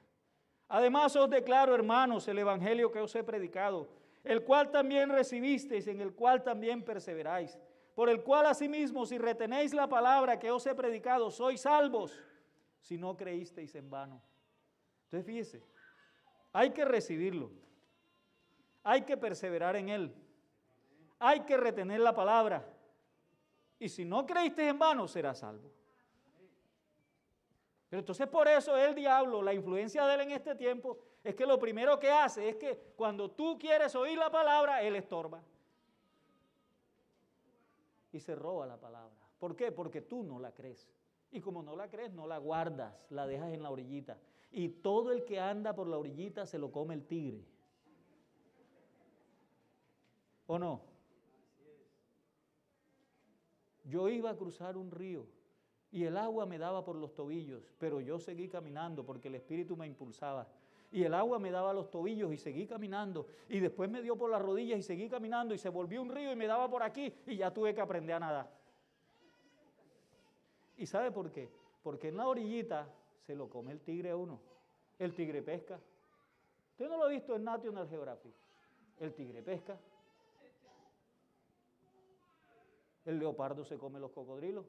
Además os declaro, hermanos, el evangelio que os he predicado, el cual también recibisteis, en el cual también perseveráis, por el cual asimismo, si retenéis la palabra que os he predicado, sois salvos, si no creísteis en vano. Entonces fíjese, hay que recibirlo, hay que perseverar en él, hay que retener la palabra, y si no creísteis en vano, serás salvo. Pero entonces por eso el diablo, la influencia de él en este tiempo, es que lo primero que hace es que cuando tú quieres oír la palabra, él estorba. Y se roba la palabra. ¿Por qué? Porque tú no la crees. Y como no la crees, no la guardas, la dejas en la orillita. Y todo el que anda por la orillita se lo come el tigre. ¿O no? Yo iba a cruzar un río y el agua me daba por los tobillos, pero yo seguí caminando porque el Espíritu me impulsaba. Y el agua me daba a los tobillos y seguí caminando. Y después me dio por las rodillas y seguí caminando y se volvió un río y me daba por aquí y ya tuve que aprender a nadar. ¿Y sabe por qué? Porque en la orillita se lo come el tigre a uno. El tigre pesca. Usted no lo ha visto en National Geographic. El tigre pesca. El leopardo se come los cocodrilos.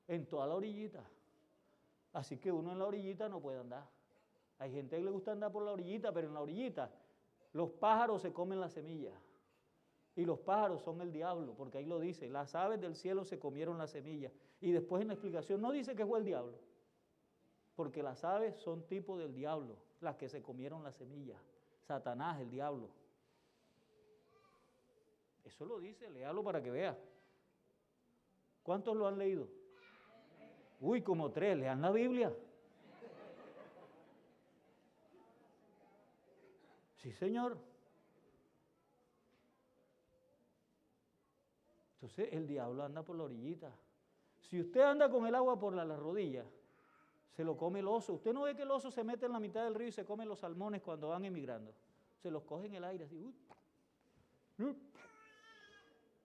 En toda la orillita. Así que uno en la orillita no puede andar. Hay gente que le gusta andar por la orillita, pero en la orillita los pájaros se comen las semillas. Y los pájaros son el diablo, porque ahí lo dice, las aves del cielo se comieron las semillas. Y después en la explicación no dice que fue el diablo, porque las aves son tipo del diablo, las que se comieron las semillas. Satanás, el diablo. Eso lo dice, léalo para que vea. ¿Cuántos lo han leído? Uy, como 3, lean la Biblia. Sí, señor. Entonces el diablo anda por la orillita. Si usted anda con el agua por la rodilla, se lo come el oso. Usted no ve que el oso se mete en la mitad del río y se come los salmones cuando van emigrando. Se los coge en el aire así.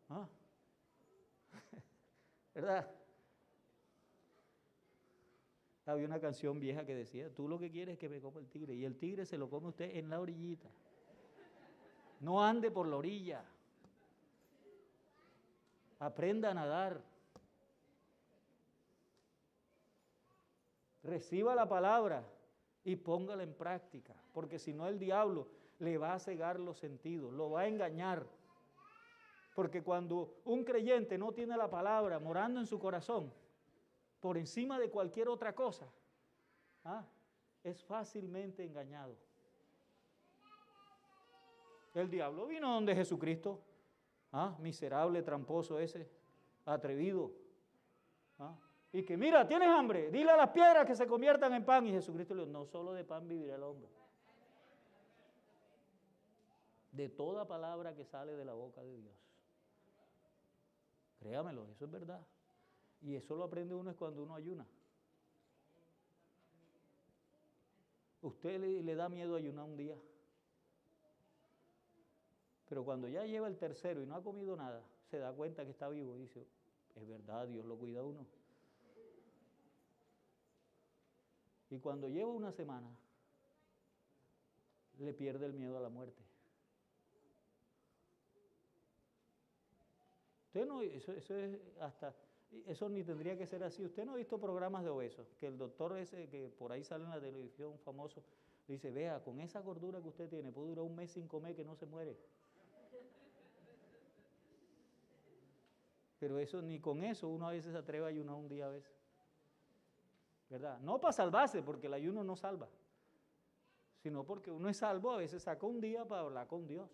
Ah. ¿Verdad? Había una canción vieja que decía, tú lo que quieres es que me coma el tigre, y el tigre se lo come usted en la orillita. No ande por la orilla. Aprenda a nadar. Reciba la palabra y póngala en práctica, porque si no el diablo le va a cegar los sentidos, lo va a engañar. Porque cuando un creyente no tiene la palabra morando en su corazón, por encima de cualquier otra cosa, es fácilmente engañado. El diablo vino donde Jesucristo, miserable, tramposo ese, atrevido, y que mira, tienes hambre, dile a las piedras que se conviertan en pan, y Jesucristo le dijo, no solo de pan vivirá el hombre, de toda palabra que sale de la boca de Dios. Créamelo, eso es verdad. Y eso lo aprende uno es cuando uno ayuna. Usted le da miedo ayunar un día. Pero cuando ya lleva el tercero y no ha comido nada, se da cuenta que está vivo y dice, es verdad, Dios lo cuida a uno. Y cuando lleva una semana, le pierde el miedo a la muerte. Usted no, eso es hasta, eso ni tendría que ser así. Usted no ha visto programas de obesos, que el doctor ese que por ahí sale en la televisión famoso, le dice, vea, con esa gordura que usted tiene, puede durar un mes sin comer que no se muere. Pero eso, ni con eso uno a veces se atreve a ayunar un día a veces. ¿Verdad? No para salvarse, porque el ayuno no salva, sino porque uno es salvo, a veces saca un día para hablar con Dios.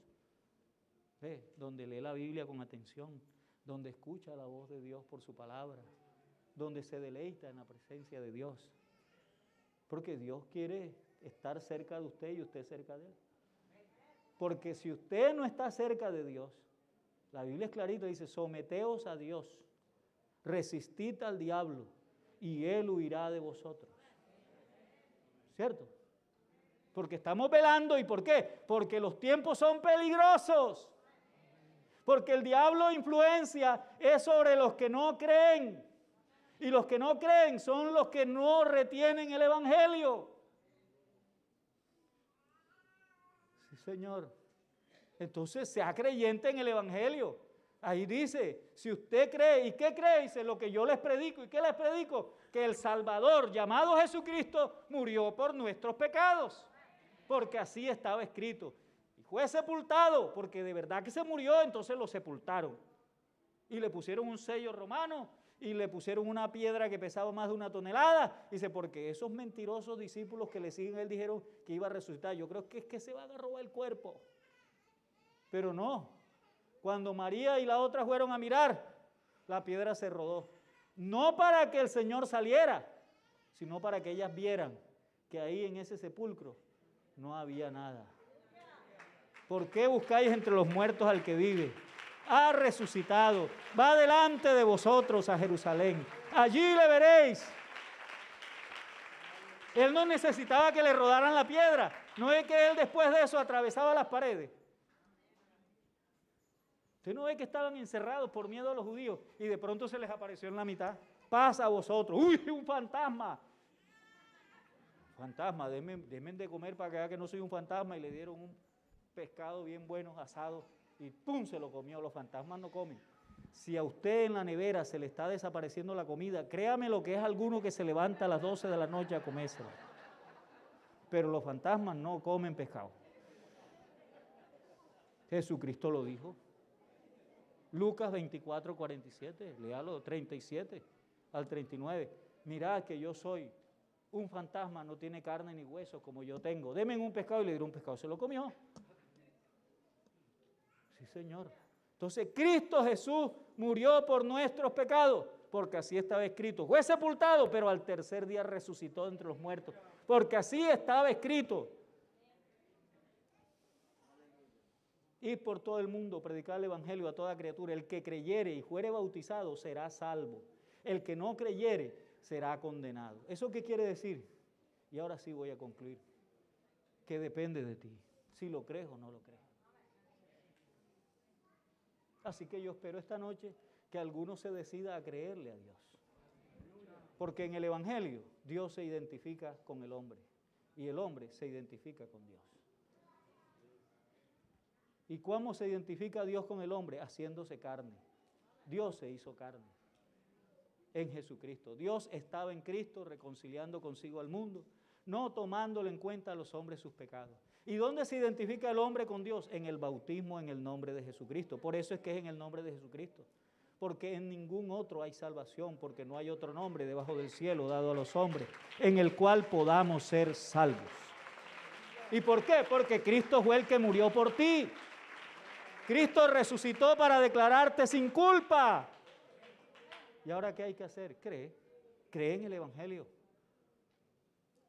¿Ve? Donde lee la Biblia con atención, donde escucha la voz de Dios por su palabra, donde se deleita en la presencia de Dios. Porque Dios quiere estar cerca de usted y usted cerca de Él. Porque si usted no está cerca de Dios, la Biblia es clarita, dice, someteos a Dios, resistid al diablo y Él huirá de vosotros. ¿Cierto? Porque estamos velando, ¿y por qué? Porque los tiempos son peligrosos. Porque el diablo influencia es sobre los que no creen. Y los que no creen son los que no retienen el Evangelio. Sí, Señor. Entonces sea creyente en el Evangelio. Ahí dice, si usted cree, ¿y qué cree? Dice, lo que yo les predico. ¿Y qué les predico? Que el Salvador, llamado Jesucristo, murió por nuestros pecados. Porque así estaba escrito. Y fue sepultado, porque de verdad que se murió, entonces lo sepultaron. Y le pusieron un sello romano, y le pusieron una piedra que pesaba más de 1 tonelada. Dice, porque esos mentirosos discípulos que le siguen, él dijeron que iba a resucitar. Yo creo que es que se van a robar el cuerpo. Pero no, cuando María y la otra fueron a mirar, la piedra se rodó. No para que el Señor saliera, sino para que ellas vieran que ahí en ese sepulcro no había nada. ¿Por qué buscáis entre los muertos al que vive? Ha resucitado, va delante de vosotros a Jerusalén. Allí le veréis. Él no necesitaba que le rodaran la piedra. No es que él después de eso atravesaba las paredes. Usted no ve que estaban encerrados por miedo a los judíos y de pronto se les apareció en la mitad. Pasa a vosotros. ¡Uy, un fantasma! Fantasma, denme de comer para que vea que no soy un fantasma. Y le dieron un pescado bien bueno, asado, y ¡pum! Se lo comió. Los fantasmas no comen. Si a usted en la nevera se le está desapareciendo la comida, créame lo que es alguno que se levanta a las 12 de la noche a comérsela. Pero los fantasmas no comen pescado. Jesucristo lo dijo. Lucas 24, 47, léalo, 37 al 39. Mirad que yo soy un fantasma, no tiene carne ni hueso como yo tengo. Deme un pescado y le dieron un pescado, se lo comió. Sí, Señor. Entonces Cristo Jesús murió por nuestros pecados, porque así estaba escrito. Fue sepultado, pero al tercer día resucitó entre los muertos, porque así estaba escrito. Ir por todo el mundo, predicar el evangelio a toda criatura. El que creyere y fuere bautizado será salvo. El que no creyere será condenado. ¿Eso qué quiere decir? Y ahora sí voy a concluir. Que depende de ti, si lo crees o no lo crees. Así que yo espero esta noche que alguno se decida a creerle a Dios. Porque en el evangelio Dios se identifica con el hombre y el hombre se identifica con Dios. ¿Y cómo se identifica Dios con el hombre? Haciéndose carne. Dios se hizo carne en Jesucristo. Dios estaba en Cristo reconciliando consigo al mundo, no tomándole en cuenta a los hombres sus pecados. ¿Y dónde se identifica el hombre con Dios? En el bautismo en el nombre de Jesucristo. Por eso es que es en el nombre de Jesucristo. Porque en ningún otro hay salvación, porque no hay otro nombre debajo del cielo dado a los hombres en el cual podamos ser salvos. ¿Y por qué? Porque Cristo fue el que murió por ti. Cristo resucitó para declararte sin culpa. ¿Y ahora qué hay que hacer? Cree en el evangelio.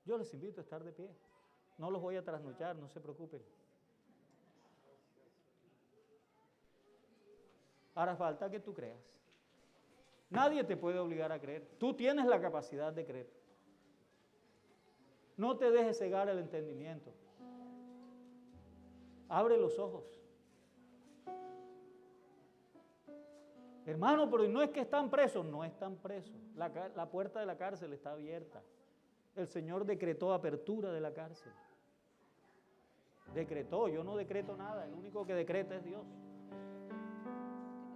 Yo les invito a estar de pie. No los voy a trasnochar, no se preocupen. Ahora falta que tú creas. Nadie te puede obligar a creer. Tú tienes la capacidad de creer. No te dejes cegar el entendimiento. Abre los ojos. Hermano, pero no es que están presos. No están presos. La puerta de la cárcel está abierta. El Señor decretó apertura de la cárcel. Decretó, yo no decreto nada. El único que decreta es Dios.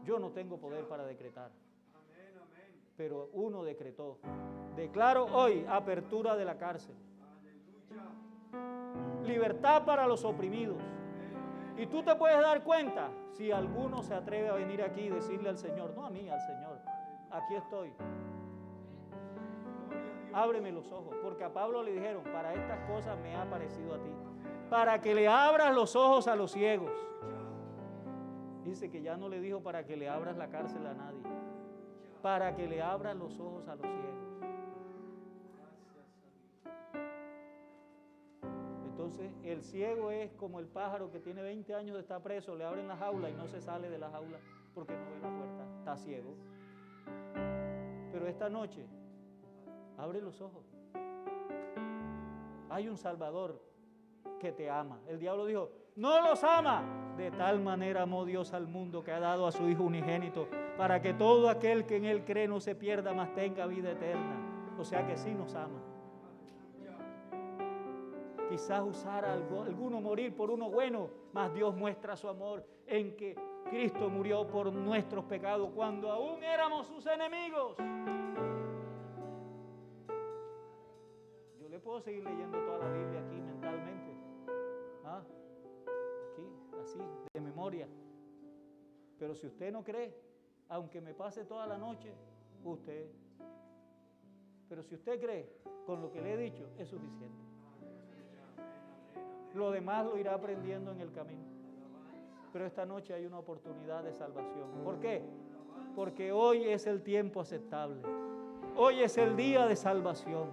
Yo no tengo poder para decretar. Pero uno decretó. Declaro hoy apertura de la cárcel. Libertad para los oprimidos. Y tú te puedes dar cuenta si alguno se atreve a venir aquí y decirle al Señor, no a mí, al Señor, aquí estoy. Ábreme los ojos, porque a Pablo le dijeron, para estas cosas me ha aparecido a ti, para que le abras los ojos a los ciegos. Dice que ya no le dijo para que le abras la cárcel a nadie, para que le abras los ojos a los ciegos. Entonces el ciego es como el pájaro que tiene 20 años de estar preso, le abren la jaula y no se sale de la jaula porque no ve la puerta, está ciego. Pero esta noche, abre los ojos. Hay un Salvador que te ama. El diablo dijo, no los ama. De tal manera amó Dios al mundo que ha dado a su Hijo unigénito para que todo aquel que en Él cree no se pierda, mas tenga vida eterna. O sea que sí nos ama. Quizás usar alguno morir por uno bueno, mas Dios muestra su amor en que Cristo murió por nuestros pecados cuando aún éramos sus enemigos. Yo le puedo seguir leyendo toda la Biblia aquí mentalmente. Aquí, así, de memoria. Pero si usted no cree, aunque me pase toda la noche, usted. Pero si usted cree, con lo que le he dicho, es suficiente. Lo demás lo irá aprendiendo en el camino. Pero esta noche hay una oportunidad de salvación. ¿Por qué? Porque hoy es el tiempo aceptable. Hoy es el día de salvación.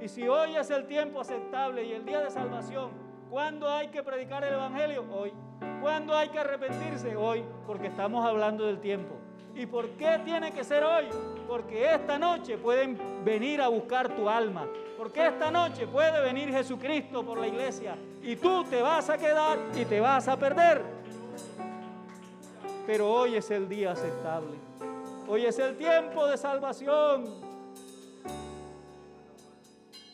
Y si hoy es el tiempo aceptable y el día de salvación, ¿cuándo hay que predicar el evangelio? Hoy. ¿Cuándo hay que arrepentirse? Hoy. Porque estamos hablando del tiempo. ¿Y por qué tiene que ser hoy? Porque esta noche pueden venir a buscar tu alma. Porque esta noche puede venir Jesucristo por la iglesia y tú te vas a quedar y te vas a perder. Pero hoy es el día aceptable. Hoy es el tiempo de salvación.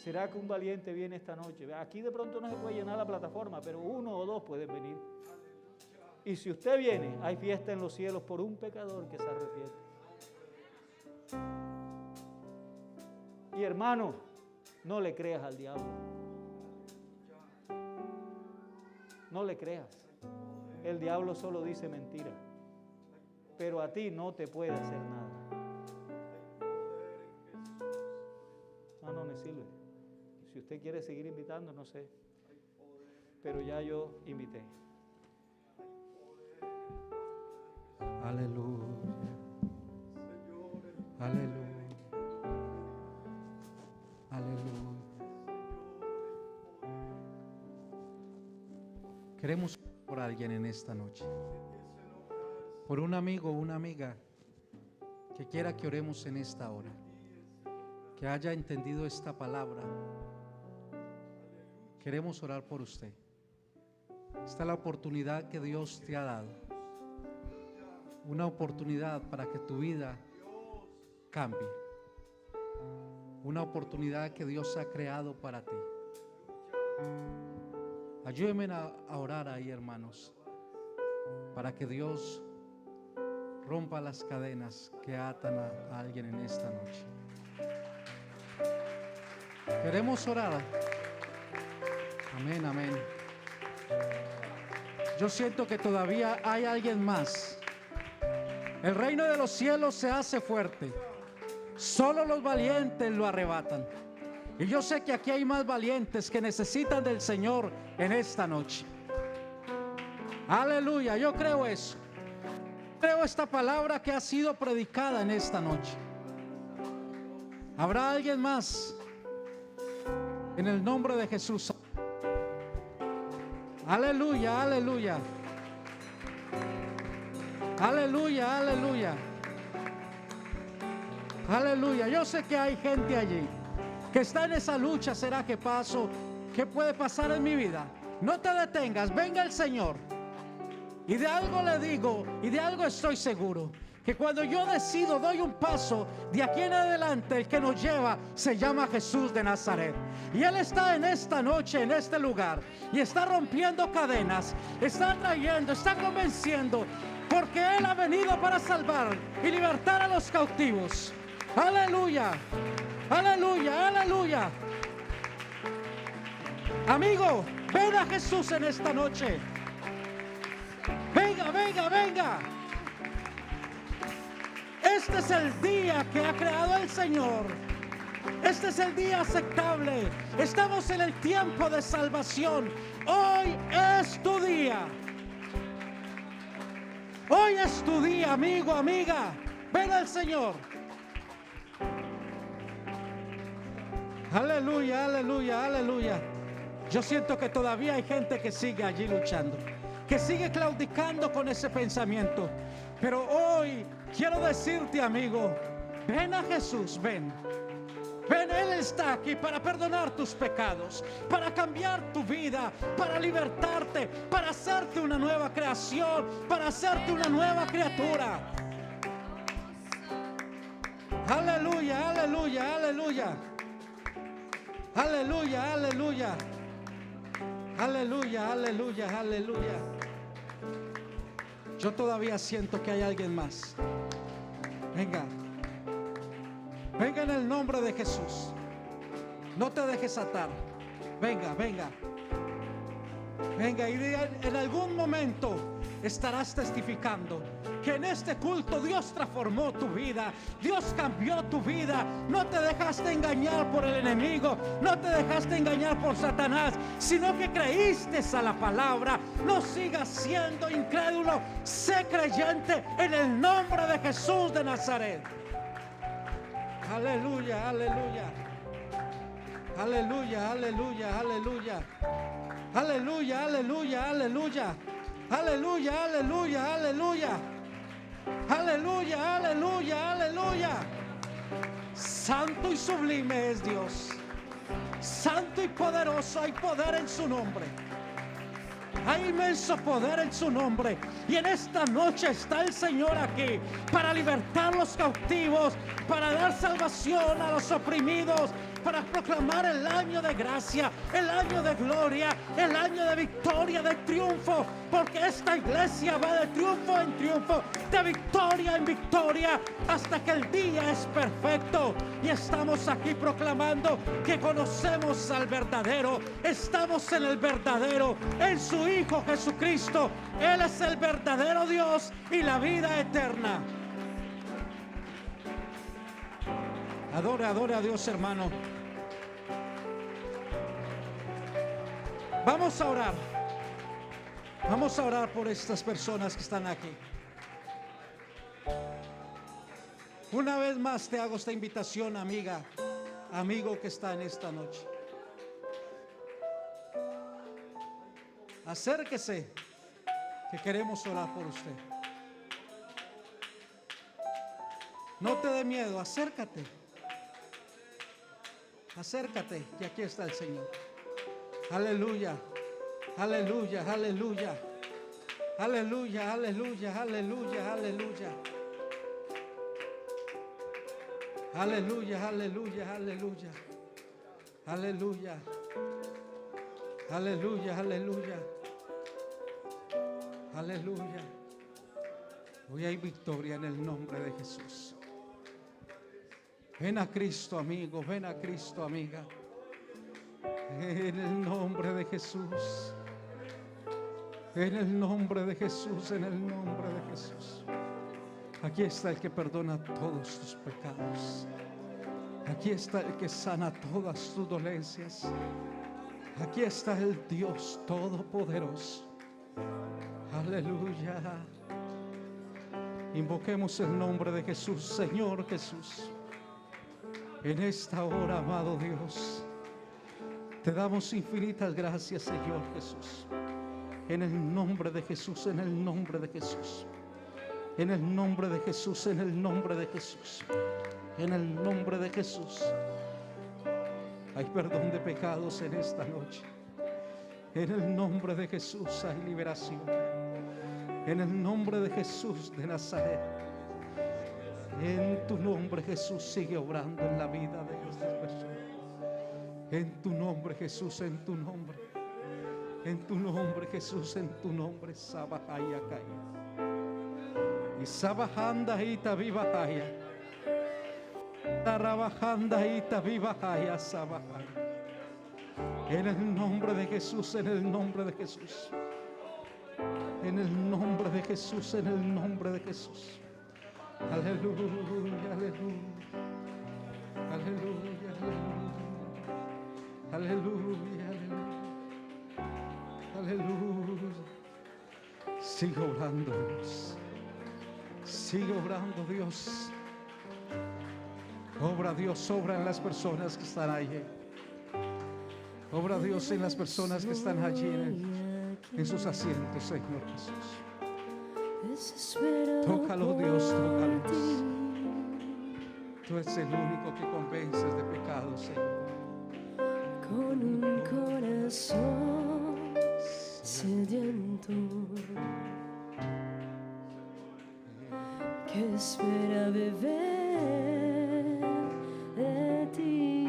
¿Será que un valiente viene esta noche? Aquí de pronto no se puede llenar la plataforma, pero uno o dos pueden venir. Y si usted viene, hay fiesta en los cielos por un pecador que se arrepiente. Y hermano, no le creas al diablo. No le creas. El diablo solo dice mentira. Pero a ti no te puede hacer nada. No me sirve. Si usted quiere seguir invitando, no sé. Pero ya yo invité. Aleluya. Aleluya. Aleluya. Queremos orar. alguien en esta noche. Por un amigo o una amiga que quiera que oremos en esta hora, que haya entendido esta palabra. Queremos orar por usted. Esta es la oportunidad que Dios te ha dado. Una oportunidad para que tu vida cambie. Una oportunidad que Dios ha creado para ti. Ayúdenme a orar ahí, hermanos, para que Dios rompa las cadenas que atan a alguien en esta noche. Queremos orar. Amén, amén. Yo siento que todavía hay alguien más. El reino de los cielos se hace fuerte. Solo los valientes lo arrebatan. Y yo sé que aquí hay más valientes que necesitan del Señor en esta noche. Aleluya, yo creo eso. Creo esta palabra que ha sido predicada en esta noche. ¿Habrá alguien más? En el nombre de Jesús. Aleluya, aleluya. Aleluya, aleluya. Aleluya. Yo sé que hay gente allí que está en esa lucha. ¿Será que paso? ¿Qué puede pasar en mi vida? No te detengas, venga el Señor. Y de algo le digo, y de algo estoy seguro, que cuando yo decido, doy un paso, de aquí en adelante el que nos lleva se llama Jesús de Nazaret. Y Él está en esta noche, en este lugar, y está rompiendo cadenas, está trayendo, está convenciendo, porque Él ha venido para salvar y libertar a los cautivos. Aleluya, aleluya, aleluya. Amigo, ven a Jesús en esta noche. Venga, venga, venga. Este es el día que ha creado el Señor. Este es el día aceptable. Estamos en el tiempo de salvación. Hoy es tu día. Hoy es tu día, amigo, amiga. Ven al Señor. Aleluya, aleluya, aleluya. Yo siento que todavía hay gente que sigue allí luchando, que sigue claudicando con ese pensamiento. Pero hoy quiero decirte, amigo, ven a Jesús, ven. Ven, Él está aquí para perdonar tus pecados, para cambiar tu vida, para libertarte, para hacerte una nueva creación, para hacerte una nueva criatura. Aleluya, aleluya, aleluya. Aleluya, aleluya. Aleluya, aleluya, aleluya. Yo todavía siento que hay alguien más. Venga. Venga en el nombre de Jesús. No te dejes atar. Venga, venga. Venga, y en algún momento estarás testificando que en este culto Dios transformó tu vida, Dios cambió tu vida. No te dejaste engañar por el enemigo, no te dejaste engañar por Satanás, sino que creíste a la palabra. No sigas siendo incrédulo, sé creyente en el nombre de Jesús de Nazaret. Aleluya, aleluya. Aleluya, aleluya, aleluya. Aleluya, aleluya, aleluya. Aleluya, aleluya, aleluya. Aleluya, aleluya, aleluya. Santo y sublime es Dios. Santo y poderoso, hay poder en su nombre. Hay inmenso poder en su nombre. Y en esta noche está el Señor aquí para libertar a los cautivos, para dar salvación a los oprimidos, para proclamar el año de gracia, el año de gloria, el año de victoria, de triunfo. Porque esta iglesia va de triunfo en triunfo, de victoria en victoria, hasta que el día es perfecto. Y estamos aquí proclamando que conocemos al verdadero. Estamos en el verdadero, en su Hijo Jesucristo. Él es el verdadero Dios y la vida eterna. Adore, adore a Dios, hermano. Vamos a orar. Vamos a orar por estas personas que están aquí. Una vez más te hago esta invitación, amiga, amigo que está en esta noche. Acérquese que queremos orar por usted. No te dé miedo, acércate. Acércate, que aquí está el Señor. Aleluya, aleluya, aleluya. Aleluya, aleluya, aleluya, aleluya. Aleluya, aleluya, aleluya. Aleluya. Aleluya, aleluya. Aleluya. Hoy hay victoria en el nombre de Jesús. Ven a Cristo, amigo, ven a Cristo, amiga. En el nombre de Jesús. En el nombre de Jesús, en el nombre de Jesús. Aquí está el que perdona todos tus pecados. Aquí está el que sana todas tus dolencias. Aquí está el Dios Todopoderoso. Aleluya. Invoquemos el nombre de Jesús, Señor Jesús. En esta hora, amado Dios, te damos infinitas gracias, Señor Jesús. En el nombre de Jesús, en el nombre de Jesús. En el nombre de Jesús, en el nombre de Jesús. En el nombre de Jesús. Hay perdón de pecados en esta noche. En el nombre de Jesús hay liberación. En el nombre de Jesús de Nazaret. En tu nombre, Jesús, sigue obrando en la vida de estas personas. En tu nombre, Jesús, en tu nombre. En tu nombre, Jesús, en tu nombre. Sabahaya Kaya. Y Sabahanda Ita Vivahaya. Tarabajanda Ita Vivahaya Sabahaya. En el nombre de Jesús, en el nombre de Jesús. En el nombre de Jesús, en el nombre de Jesús. Aleluya, aleluya. Aleluya, aleluya. Aleluya, aleluya. Aleluya. Sigue obrando, Dios. Sigue obrando, Dios. Obra, Dios, obra en las personas que están allí. Obra, Dios, en las personas que están allí en sus asientos, Señor Jesús. Tócalo, Dios, tócalo. Tú eres el único que convences de pecado, Señor. Con un corazón sediento que espera beber de ti.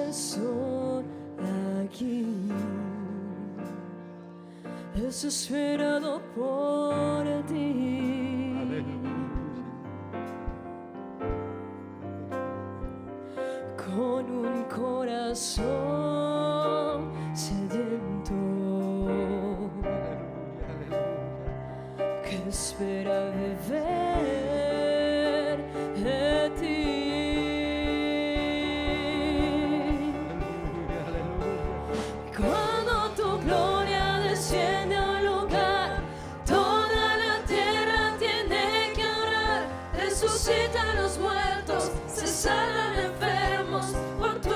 Estoy aquí, desesperado por ti. Con un corazón sediento que espera beber de ti. Cuando tu gloria desciende a un lugar, toda la tierra tiene que orar. Resucitan los muertos, se sanan enfermos por tu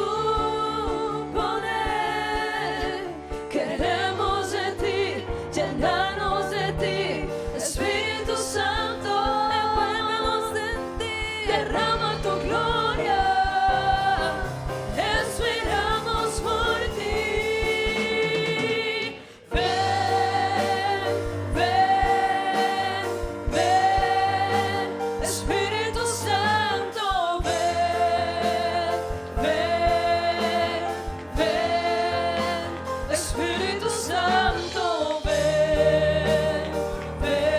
poder. Queremos de ti, llenarnos de ti, Espíritu Santo, dependemos de ti. Derrama tu gloria, esperamos por ti. Ven, ven, ven, Espíritu Santo, ven, ven, ven, Espíritu Santo, ven, ven,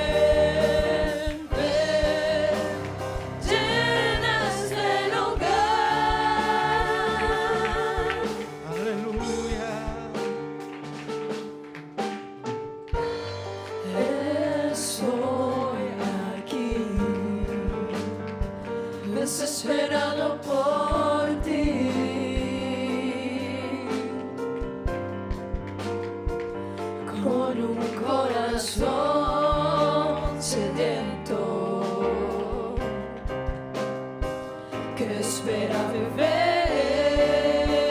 ven, llena este lugar. Aleluya. Estoy aquí, desesperado por ti. Con un corazón sediento que espera beber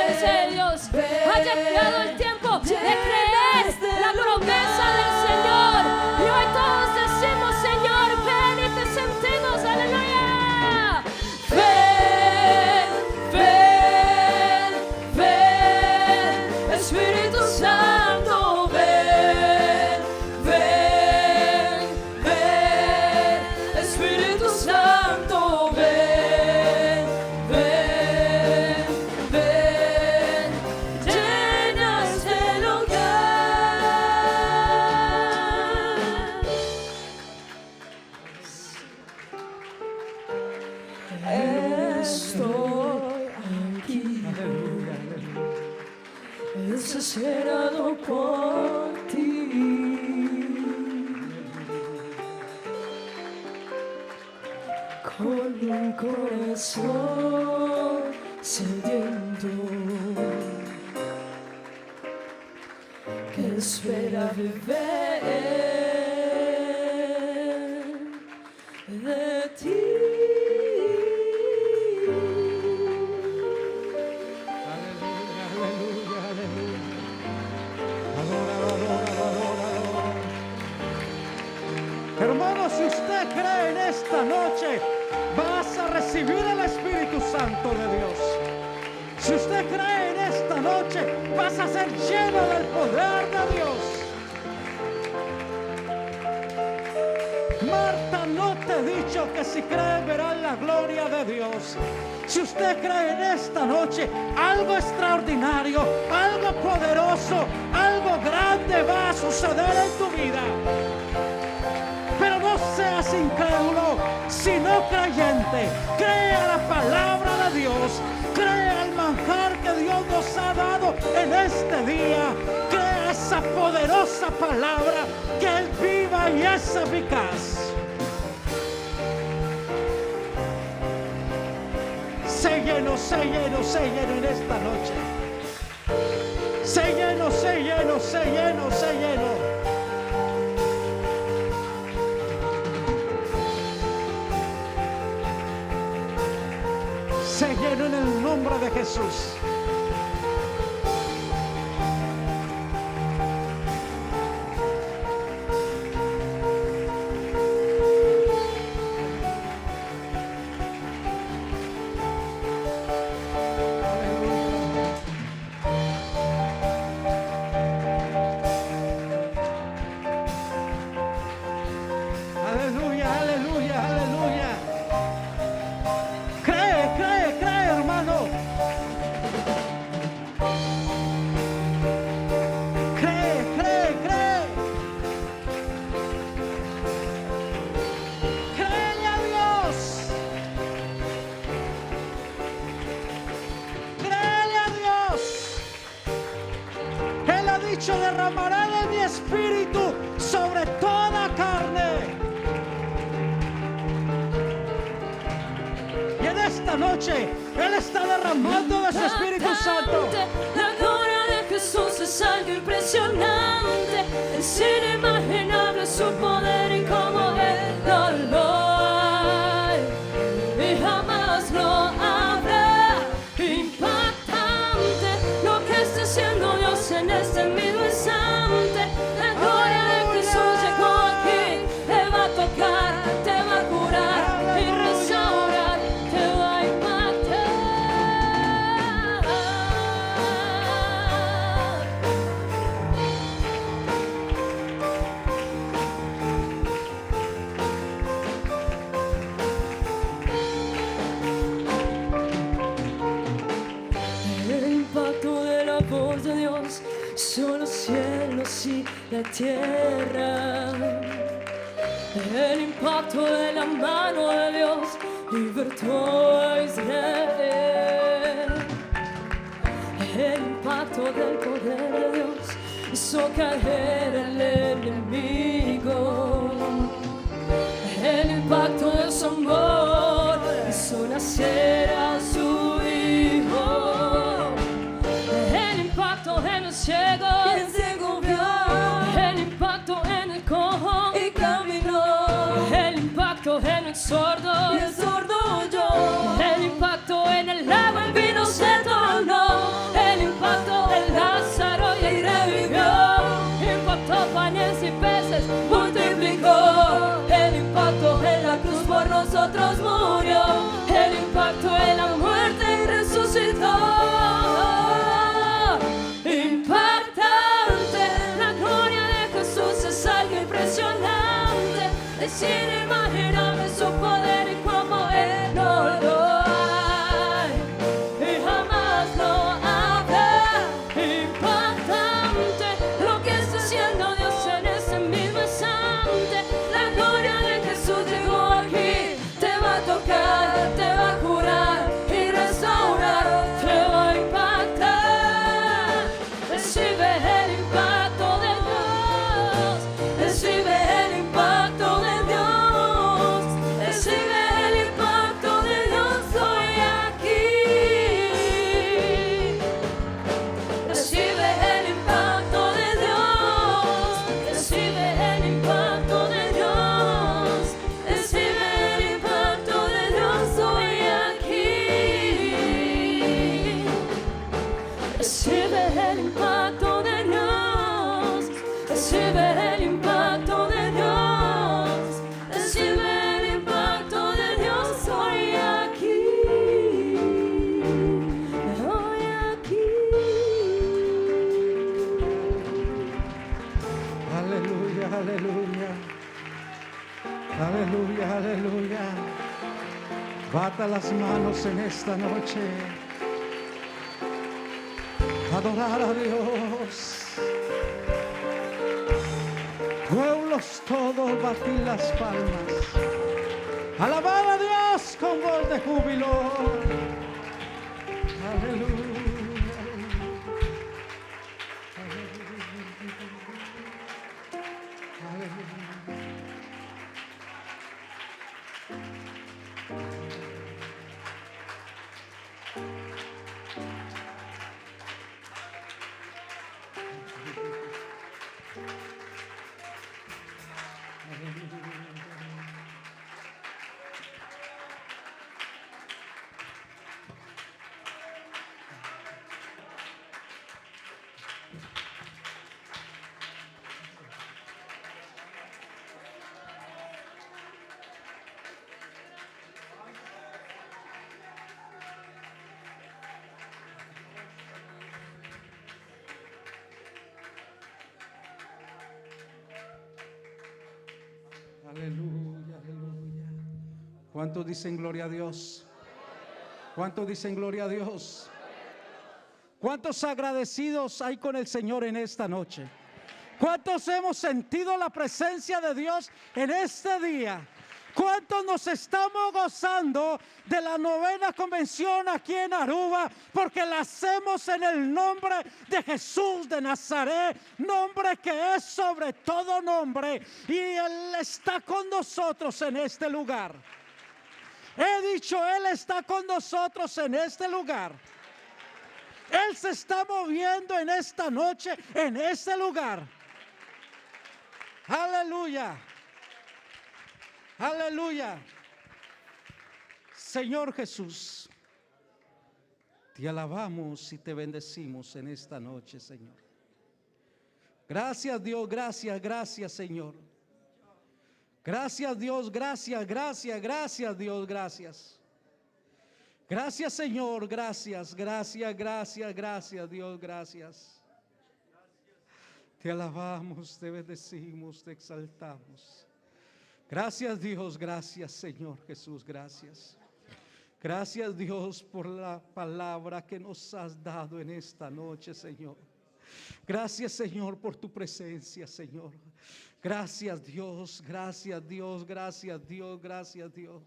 presencia de Dios. Ha llegado el tiempo de creer la promesa del Señor. Y hoy todos decimos, Señor, ven y te sentimos. Aleluya. Ven, ven, ven, Espíritu Santo, ven, ven, ven, Espíritu Santo, ven, ven, ven, llena este lugar. Estoy aquí, desesperado por ti. Con un corazón sediento que espera beber de ti. Aleluya, aleluya, aleluya. Adóralo, adóralo, adóralo, adóralo. Hermano, si usted cree en esta noche, vas a recibir el Espíritu Santo de Dios. Si usted cree en esta noche, vas a ser lleno del poder de Dios. Marta, no te he dicho que si cree verán la gloria de Dios. Si usted cree en esta noche, algo extraordinario, algo poderoso, algo grande va a suceder en tu vida. Pero no seas incrédulo, sino creyente. Cree a la palabra de Dios. Cree al manjar que Dios nos ha dado en este día. Cree a esa poderosa palabra que es viva y es eficaz. Sé lleno, sé lleno, sé lleno en esta noche. Sé lleno, sé lleno, sé lleno, sé lleno. Sé lleno en el nombre de Jesús. Aleluya, aleluya, aleluya. Cree, cree, cree, hermano. Cree, cree, cree. Créele a Dios. Créele a Dios. Él ha dicho, derramaré de mi espíritu sobre toda carne. Y en esta noche, Él está derramando de su Espíritu Santo. La gloria de Jesús es algo impresionante. Es inimaginable su poder y cómo Él no lo hay. Y jamás lo habrá. Impactante lo que está haciendo Dios en este mismo instante. La gloria de Jesús llegó aquí. Te va a tocar, te va a curar y restaurar. Te va a impactar. El impacto de la voz de Dios son los cielos y la tierra. El impacto de la mano de Dios libertó a Israel. El impacto del poder de Dios hizo caer al enemigo. El impacto de su amor hizo nacer a su Hijo. El impacto en los ciegos, el ciego vio. El impacto en el cojo y caminó. El impacto en el sordo y el sordo oyó. El impacto en el agua, el vino se tornó. por nosotros murió, el impacto en la muerte y resucitó. Impactante, la gloria de Jesús es algo impresionante, es inimaginable su poder y como Él no lo hay y jamás lo habrá. Impactante lo que está haciendo Dios en este mismo instante. La gloria de Jesús llegó aquí, te va a tocar, te va a curar y restaurar, te va a impactar. Recibe el impacto de Dios, recibe el impacto de Dios, recibe el impacto de Dios hoy aquí. Recibe el impacto de Dios, recibe el impacto de Dios, recibe el impacto de Dios hoy aquí. Recibe el impacto de Dios, recibe el impacto de Dios, recibe el impacto de Dios hoy aquí, hoy aquí. Aleluya, aleluya. Aleluya, aleluya. Bata las manos en esta noche. Adorar a Dios. Pueblos todos, batir las palmas. Alabar a Dios con voz de júbilo. Aleluya. Aleluya, aleluya. ¿Cuántos dicen gloria a Dios? ¿Cuántos dicen gloria a Dios? ¿Cuántos agradecidos hay con el Señor en esta noche? ¿Cuántos hemos sentido la presencia de Dios en este día? ¿Cuántos nos estamos gozando de la 9ª convención aquí en Aruba? Porque la hacemos en el nombre de Jesús de Nazaret, nombre que es sobre todo nombre, y Él está con nosotros en este lugar. He dicho, Él está con nosotros en este lugar. Él se está moviendo en esta noche, en este lugar. Aleluya. Aleluya. Señor Jesús, te alabamos y te bendecimos en esta noche, Señor. Gracias, Dios, gracias, gracias, Señor. Gracias, Dios, gracias, gracias, gracias, Dios, gracias. Gracias, Señor, gracias, gracias, gracias, gracias, Dios, gracias. Te alabamos, te bendecimos, te exaltamos. Gracias, Dios, gracias, Señor Jesús, gracias. Gracias, Dios, por la palabra que nos has dado en esta noche, Señor. Gracias, Señor, por tu presencia, Señor. Gracias, Dios, gracias, Dios, gracias, Dios, gracias, Dios.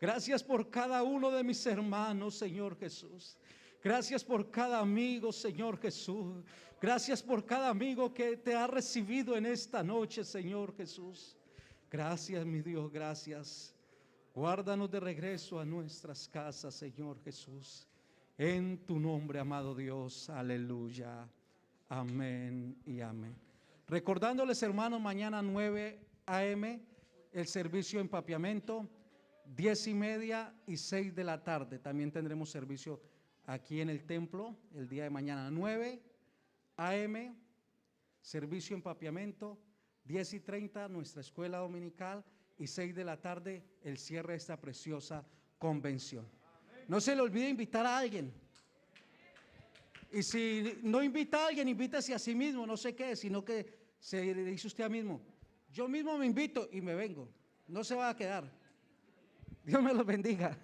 Gracias por cada uno de mis hermanos, Señor Jesús. Gracias por cada amigo, Señor Jesús. Gracias por cada amigo que te ha recibido en esta noche, Señor Jesús. Gracias, mi Dios, gracias. Guárdanos de regreso a nuestras casas, Señor Jesús. En tu nombre, amado Dios, aleluya. Amén y amén. Recordándoles, hermanos, mañana 9 a.m. el servicio en Papiamento, 10:30 y 6 de la tarde. También tendremos servicio aquí en el templo el día de mañana, 9 a.m. servicio en Papiamento, 10:30 nuestra escuela dominical, y 6 de la tarde, el cierre de esta preciosa convención. No se le olvide invitar a alguien. Y si no invita a alguien, invítase a sí mismo, no sé qué, sino que se le dice usted a mismo, yo mismo me invito y me vengo, no se va a quedar. Dios me los bendiga.